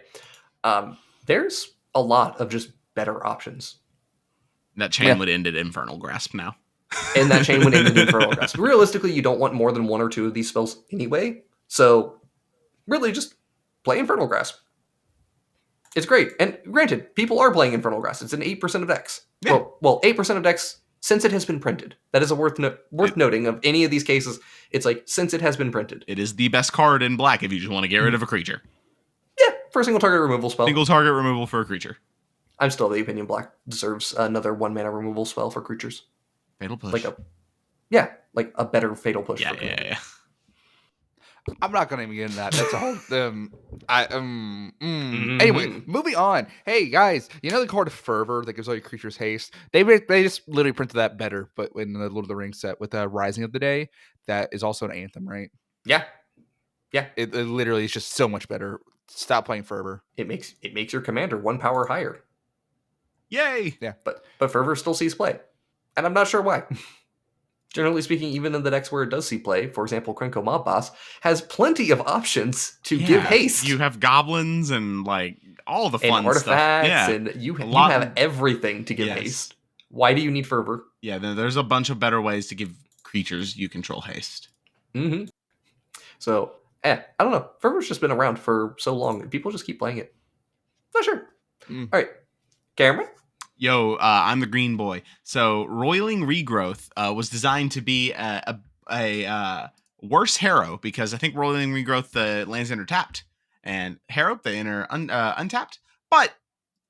there's a lot of just better options. That chain would end at Infernal Grasp now. And that chain would end at Infernal Grasp. Realistically, you don't want more than 1 or 2 of these spells anyway. So, really, just play Infernal Grasp. It's great. And granted, people are playing Infernal Grasp. It's in 8% of decks. Yeah. Well, 8% of decks since it has been printed. That is worth noting of any of these cases. It's like, since it has been printed. It is the best card in black if you just want to get rid of a creature. Yeah, for a single target removal spell. Single target removal for a creature. I'm still of the opinion black deserves another 1-mana removal spell for creatures. Fatal Push. Like a better Fatal Push. Yeah. I'm not going to even get into that. That's a whole... Anyway, moving on. Hey, guys, you know the card Fervor that gives all your creatures haste? They just literally printed that better, but in the Lord of the Rings set with Rising of the Day, that is also an anthem, right? Yeah. It literally is just so much better. Stop playing Fervor. It makes your commander 1 power higher. Yay! Yeah. But Fervor still sees play. And I'm not sure why. Generally speaking, even in the decks where it does see play, for example, Krenko Mob Boss has plenty of options to give haste. You have goblins and like all the fun artifacts, stuff. Yeah. And you have everything to give haste. Why do you need Fervor? Yeah, there's a bunch of better ways to give creatures you control haste. So, I don't know. Fervor's just been around for so long. People just keep playing it. Oh, sure. All right. Cameron? Yo, I'm the green boy. So, Roiling Regrowth was designed to be a worse Harrow, because I think Roiling Regrowth, the lands enter tapped, and Harrow, they enter untapped. But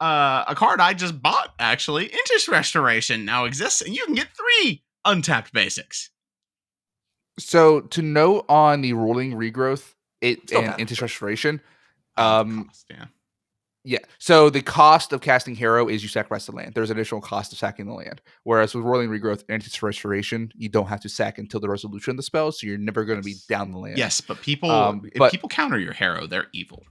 a card I just bought, actually, Interest Restoration, now exists, and you can get 3 untapped basics. So, to note on the Roiling Regrowth and Interest Restoration, Cost, yeah. Yeah. So the cost of casting Harrow is you sacrifice the land. There's an additional cost of sacking the land. Whereas with Roiling Regrowth and its Restoration, you don't have to sack until the resolution of the spell, so you're never going to be down the land. Yes, but if people counter your Harrow, they're evil.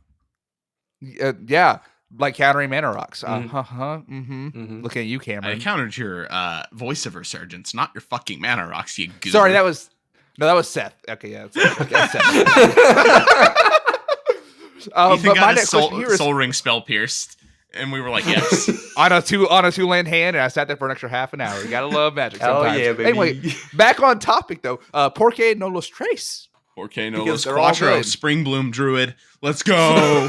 Yeah, like countering mana rocks. Looking at you, Cameron. I countered your Voice of Resurgence, not your fucking mana rocks, you goober. Sorry, that was Seth. Okay, yeah. That's Seth. Ethan got his soul ring spell pierced, and we were like, yes. on a two land hand, and I sat there for an extra half an hour. You gotta love Magic sometimes. Oh yeah, baby. Anyway, back on topic though. Porque no los tres. Porque no los cuatro. Spring Bloom Druid. Let's go.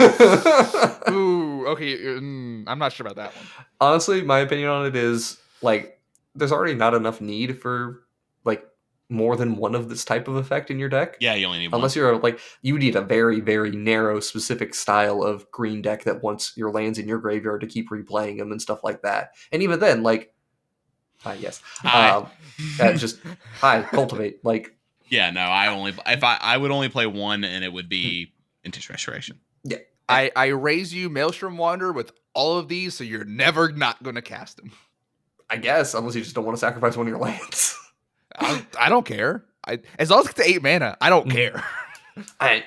Ooh, okay. I'm not sure about that one. Honestly, my opinion on it is like there's already not enough need for like more than one of this type of effect in your deck. Yeah, you only need unless one. You're like you need a very, very narrow, specific style of green deck that wants your lands in your graveyard to keep replaying them and stuff like that. And even then, like, yes, just cultivate. Like, yeah, no, I would only play one, and it would be Interest Restoration. Yeah, I raise you Maelstrom Wander with all of these, so you're never not going to cast them. I guess, unless you just don't want to sacrifice one of your lands. I don't care. As long as it's 8 mana, I don't care. I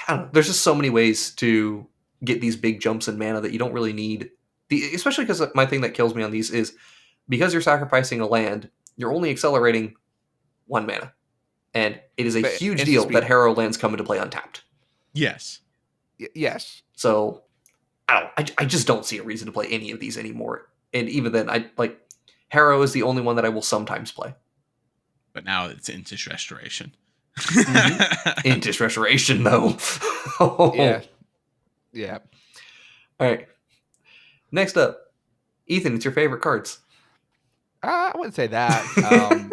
don't know. There's just so many ways to get these big jumps in mana that you don't really need. Especially because my thing that kills me on these is because you're sacrificing a land, you're only accelerating 1 mana. And it is a huge deal that Harrow lands come into play untapped. Yes. Yes. So, I just don't see a reason to play any of these anymore. And even then, Harrow is the only one that I will sometimes play. But now it's Interest Restoration. Interest Restoration, though. Yeah. All right. Next up, Ethan, it's your favorite cards. I wouldn't say that.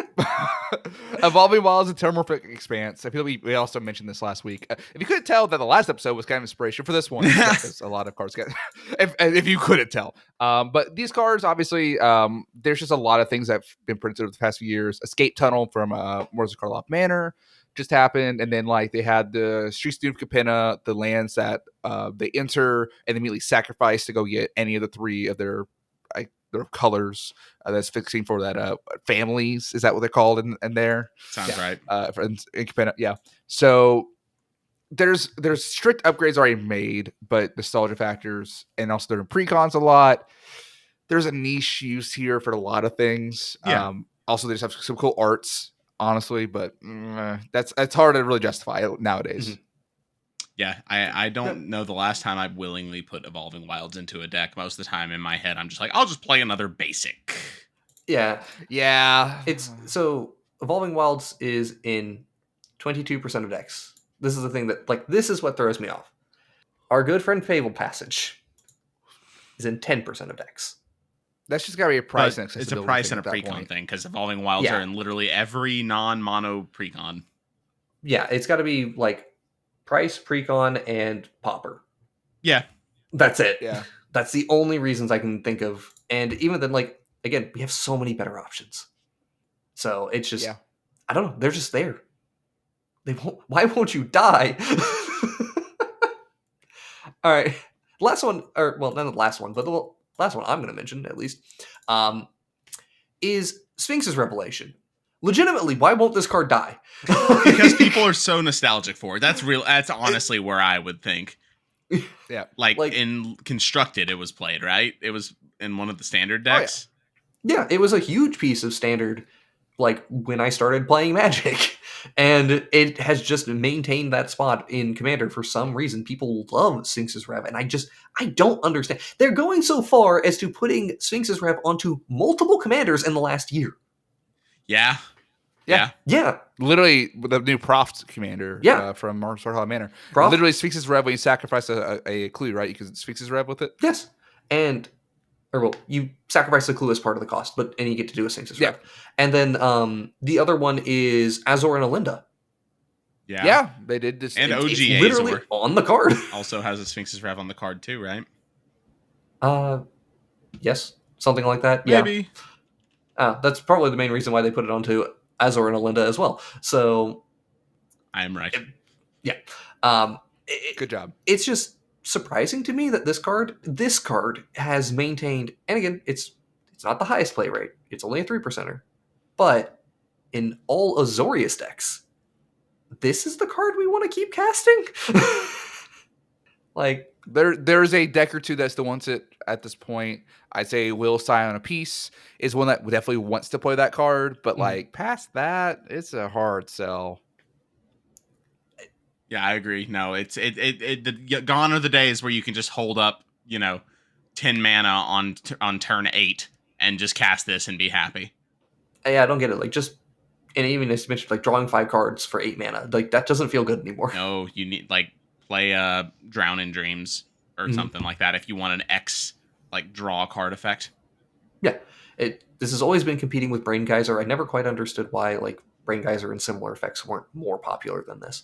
Evolving Wilds and Terramorphic Expanse. I feel we also mentioned this last week. If you couldn't tell that the last episode was kind of inspiration for this one, because a lot of cards get. If you couldn't tell, but these cards obviously, there's just a lot of things that've been printed over the past few years. Escape Tunnel from Morza Karloff Manor just happened, and then like they had the Streets of Capenna, the lands that they enter and immediately sacrifice to go get any of the 3 of their colors that's fixing for that families. Is that what they're called in there? Sounds right. Yeah. So there's strict upgrades already made, but nostalgia factors, and also they're in precons a lot. There's a niche use here for a lot of things. Yeah. Also they just have some cool arts, honestly, but it's hard to really justify it nowadays. Mm-hmm. Yeah, I don't know the last time I willingly put Evolving Wilds into a deck. Most of the time in my head, I'm just like, I'll just play another basic. Yeah. It's so Evolving Wilds is in 22% of decks. This is the thing that, this is what throws me off. Our good friend Fable Passage is in 10% of decks. That's just gotta be a price and it's a price and a precon thing, because Evolving Wilds are in literally every non-mono precon. Yeah, it's got to be price, precon, and popper. Yeah. That's it. Yeah. That's the only reasons I can think of. And even then, again, we have so many better options. So it's just, I don't know. They're just there. Why won't you die? All right. Last one, not the last one, but the last one I'm going to mention, at least, is Sphinx's Revelation. Legitimately, why won't this card die? Because people are so nostalgic for it. That's real. That's honestly where I would think. Yeah. Like in Constructed, it was played, right? It was in one of the standard decks. Oh, yeah, it was a huge piece of standard, when I started playing Magic. And it has just maintained that spot in Commander for some reason. People love Sphinx's Rev, and I don't understand. They're going so far as to putting Sphinx's Rev onto multiple commanders in the last year. Yeah. Yeah. Literally, the new Proft commander from Sorhal Manor. Proft? Literally, Sphinx's Rev when you sacrifice a clue, right? You can Sphinx's Rev with it? Yes. You sacrifice the clue as part of the cost, and you get to do a Sphinx's Rev. And then the other one is Azor and Alinda. Yeah, they did this. And OG it's literally Azor on the card. Also has a Sphinx's Rev on the card too, right? Yes. Something like that. Maybe. Yeah. That's probably the main reason why they put it onto Azor and Alinda as well. So I am right. Good job. It's just surprising to me that this card has maintained, and again, it's not the highest play rate. It's only a 3%er. But in all Azorius decks, this is the card we want to keep casting? Like, there's a deck or two that still wants it at this point. I'd say Will Scion a Piece is one that definitely wants to play that card, but like past that, it's a hard sell. Yeah, I agree. No, gone are the days where you can just hold up, 10 mana on turn 8 and just cast this and be happy. Yeah, I don't get it. Like, just, and even as mentioned, like drawing 5 cards for 8 mana, like that doesn't feel good anymore. No, you need play Drown in Dreams or something like that if you want an X draw card effect. Yeah, this has always been competing with Brain Geyser. I never quite understood why Brain Geyser and similar effects weren't more popular than this.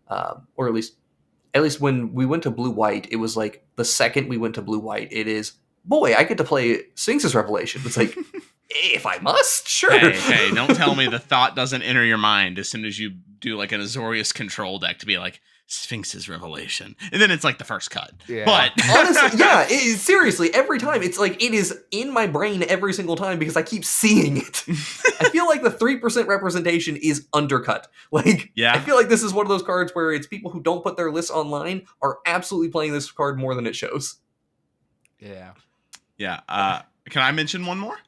Or at least when we went to blue-white, it was like the second we went to blue-white, it is, boy, I get to play Sphinx's Revelation. It's like, if I must, sure. Hey, don't tell me the thought doesn't enter your mind as soon as you do like an Azorius control deck to be like, Sphinx's Revelation. And then it's like the first cut. Yeah. But honestly, yeah, seriously, every time, it's like, it is in my brain every single time because I keep seeing it. I feel like the 3% representation is undercut. I feel like this is one of those cards where it's people who don't put their lists online are absolutely playing this card more than it shows. Yeah. Yeah. Can I mention one more?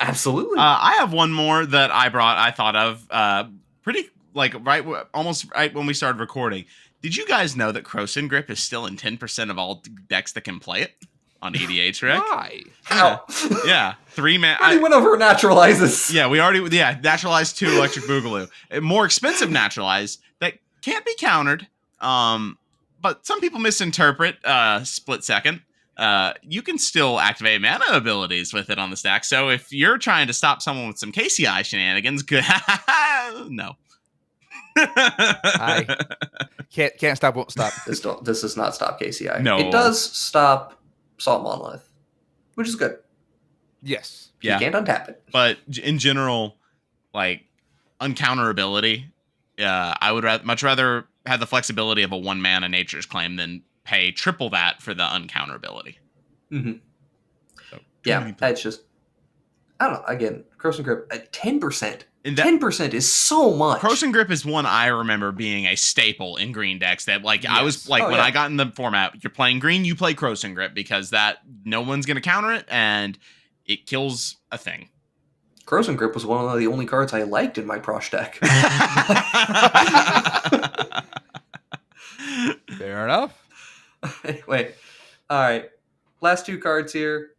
Absolutely. I have one more that I thought of pretty almost right when we started recording. Did you guys know that Krosan Grip is still in 10% of all decks that can play it on EDH, Rick? Why? How? Yeah. 3 mana. We went over Naturalizes. Yeah, we already, Naturalize 2 Electric Boogaloo. A more expensive Naturalize that can't be countered, but some people misinterpret Split Second. You can still activate mana abilities with it on the stack, so if you're trying to stop someone with some KCI shenanigans, good. No. I can't stop, won't stop. This does not stop KCI. No. It does stop Salt Monolith, which is good. Yes. You can't untap it. But in general, uncounterability, I would much rather have the flexibility of a 1 mana Nature's Claim than pay triple that for the uncounterability. Mm-hmm. So, yeah, it's just, I don't know. Again, Krosan Grip at 10%. 10% is so much. Krosan Grip is one I remember being a staple in green decks. That I was when I got in the format, you're playing green, you play Krosan Grip because that no one's going to counter it and it kills a thing. Krosan Grip was one of the only cards I liked in my Prosh deck. Fair enough. Anyway, all right. Last 2 cards here.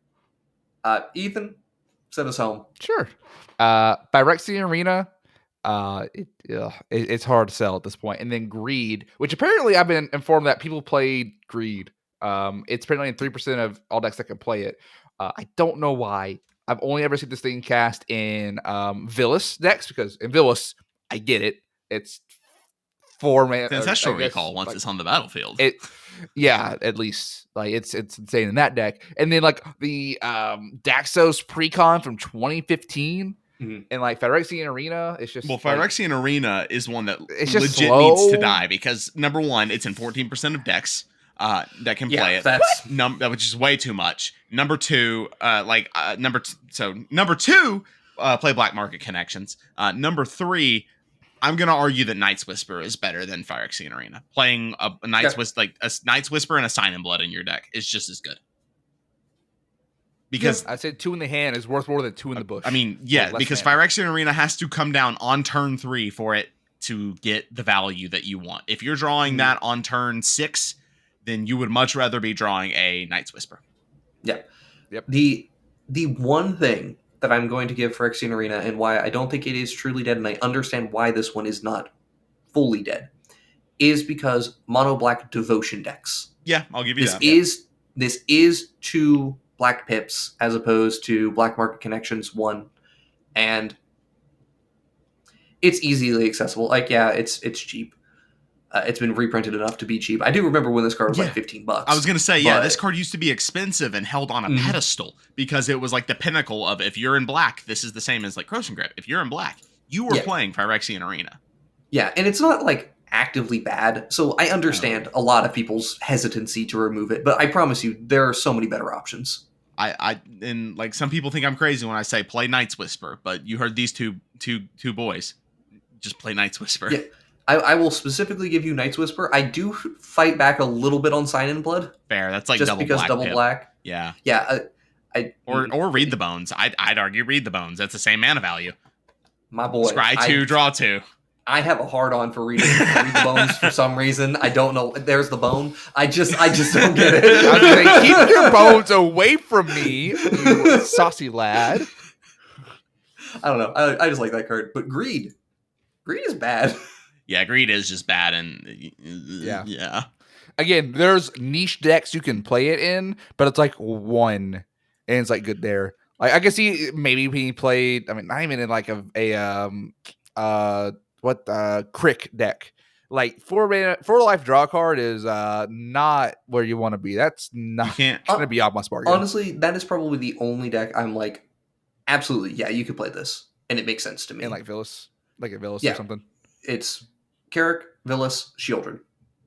Ethan, send us home. Sure. Phyrexian Arena. It's hard to sell at this point. And then Greed, which apparently I've been informed that people played Greed. It's apparently in 3% of all decks that can play it. I don't know why. I've only ever seen this thing cast in Villas decks because in Villas, I get it. It's 4 mana. Ancestral Recall once it's on the battlefield. At least it's insane in that deck. And then the Daxos Precon from 2015 and Phyrexian Arena. It's just Phyrexian Arena is one that legit needs to die because number 1, it's in 14% of decks that can play it. That's which is way too much. Number 2, number 2, play Black Market Connections. Number 3. I'm gonna argue that Night's Whisper is better than Phyrexian Arena. Playing a Night's Whisper and a Sign in Blood in your deck is just as good. Because I said 2 in the hand is worth more than 2 in the bush. I mean, because Phyrexian Arena has to come down on turn 3 for it to get the value that you want. If you're drawing that on turn 6, then you would much rather be drawing a Night's Whisper. Yeah. Yep. The one thing that I'm going to give Phyrexian Arena and why I don't think it is truly dead, and I understand why this one is not fully dead, is because mono black devotion decks. Yeah, I'll give you that. This is 2 black pips as opposed to black market connections 1, and it's easily accessible. Like, yeah, it's cheap. It's been reprinted enough to be cheap. I do remember when this card was like $15. I was gonna say, this card used to be expensive and held on a pedestal because it was like the pinnacle of, if you're in black, this is the same as like Krosan Grip. If you're in black, you were playing Phyrexian Arena. Yeah, and it's not like actively bad, so I understand a lot of people's hesitancy to remove it, but I promise you, there are so many better options. And like, some people think I'm crazy when I say play Night's Whisper, but you heard these two boys. Just play Night's Whisper. Yeah. I will specifically give you Night's Whisper. I do fight back a little bit on Sign in Blood. Fair. That's like just double because black. Double black. Yeah. Yeah. Or Read the Bones. I'd argue Read the Bones. That's the same mana value. My boy. Scry 2, draw 2. I have a hard on for read the bones for some reason. I don't know. There's the bone. I just don't get it. I'm gonna keep your bones away from me, you saucy lad. I don't know. I just like that card. But Greed is bad. Yeah, Greed is just bad, and yeah. Again, there's niche decks you can play it in, but it's like 1, and it's like good there. Like, I can see maybe he played. I mean, not even in like Crick deck. Like 4 life draw card is not where you want to be. That's not gonna be off my bargain. Honestly, that is probably the only deck I'm like, absolutely, yeah, you could play this, and it makes sense to me. And like Villas, or something. It's Carrick, Villas, Shieldred.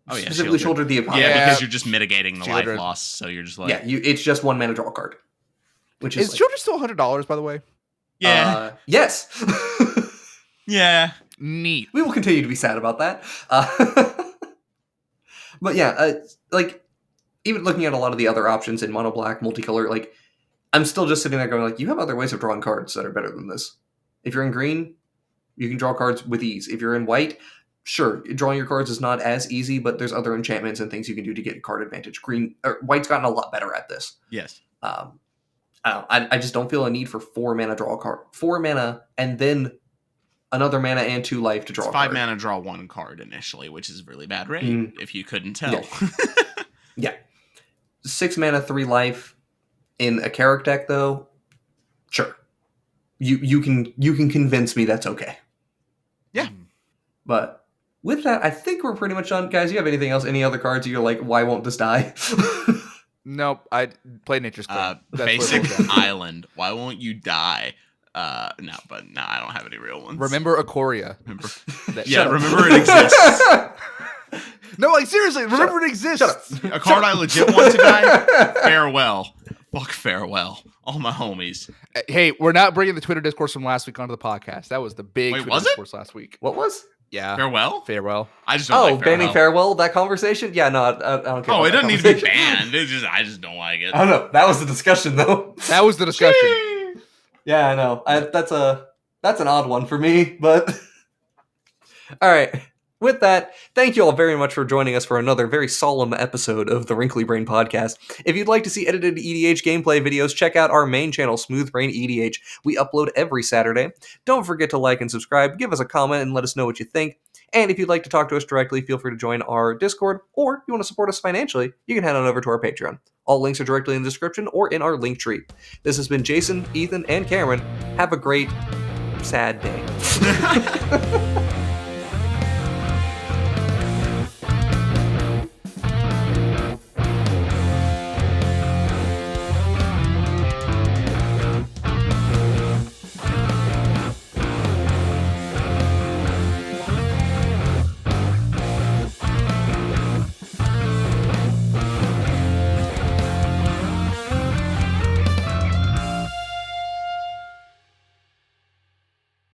Oh yeah, specifically Shieldred the opponent. Yeah, because you're just mitigating the life loss, so you're just like, it's just 1 mana draw card. Which is Shieldred still $100, by the way? Yeah. Yes. Yeah. Neat. We will continue to be sad about that. But yeah, like, even looking at a lot of the other options in mono black, multicolor, like, I'm still just sitting there going, like, you have other ways of drawing cards that are better than this. If you're in green, you can draw cards with ease. If you're in white, sure, drawing your cards is not as easy, but there's other enchantments and things you can do to get card advantage. White's gotten a lot better at this. Yes. I just don't feel a need for 4 mana draw a card. 4 mana and then another mana and 2 life to draw a card. 5 mana draw 1 card initially, which is really bad rate, if you couldn't tell. Yeah. 6 mana, 3 life in a Carrick deck, though, sure. You can convince me that's okay. Yeah. But with that, I think we're pretty much done. Guys, you have anything else? Any other cards you're like, why won't this die? Nope. I play Nature's Claim. Basic Island. Why won't you die? I don't have any real ones. Remember Ikoria. Remember it exists. No, like, seriously, remember it exists. Shut up. A card I legit want to die? Farewell. Fuck Farewell. All my homies. Hey, we're not bringing the Twitter discourse from last week onto the podcast. That was the big Twitter discourse last week. What was? Yeah. Farewell? I just don't like Farewell. Banning Farewell, that conversation? Yeah, no, I don't care. Oh, it doesn't need to be banned. I just don't like it. I don't know. That was the discussion, though. That was the discussion. Yeah, I know. That's an odd one for me, but all right. With that, thank you all very much for joining us for another very solemn episode of the Wrinkly Brain Podcast. If you'd like to see edited EDH gameplay videos, check out our main channel, Smooth Brain EDH. We upload every Saturday. Don't forget to like and subscribe, give us a comment, and let us know what you think. And if you'd like to talk to us directly, feel free to join our Discord, or if you want to support us financially, you can head on over to our Patreon. All links are directly in the description or in our link tree. This has been Jason, Ethan, and Cameron. Have a great, sad day.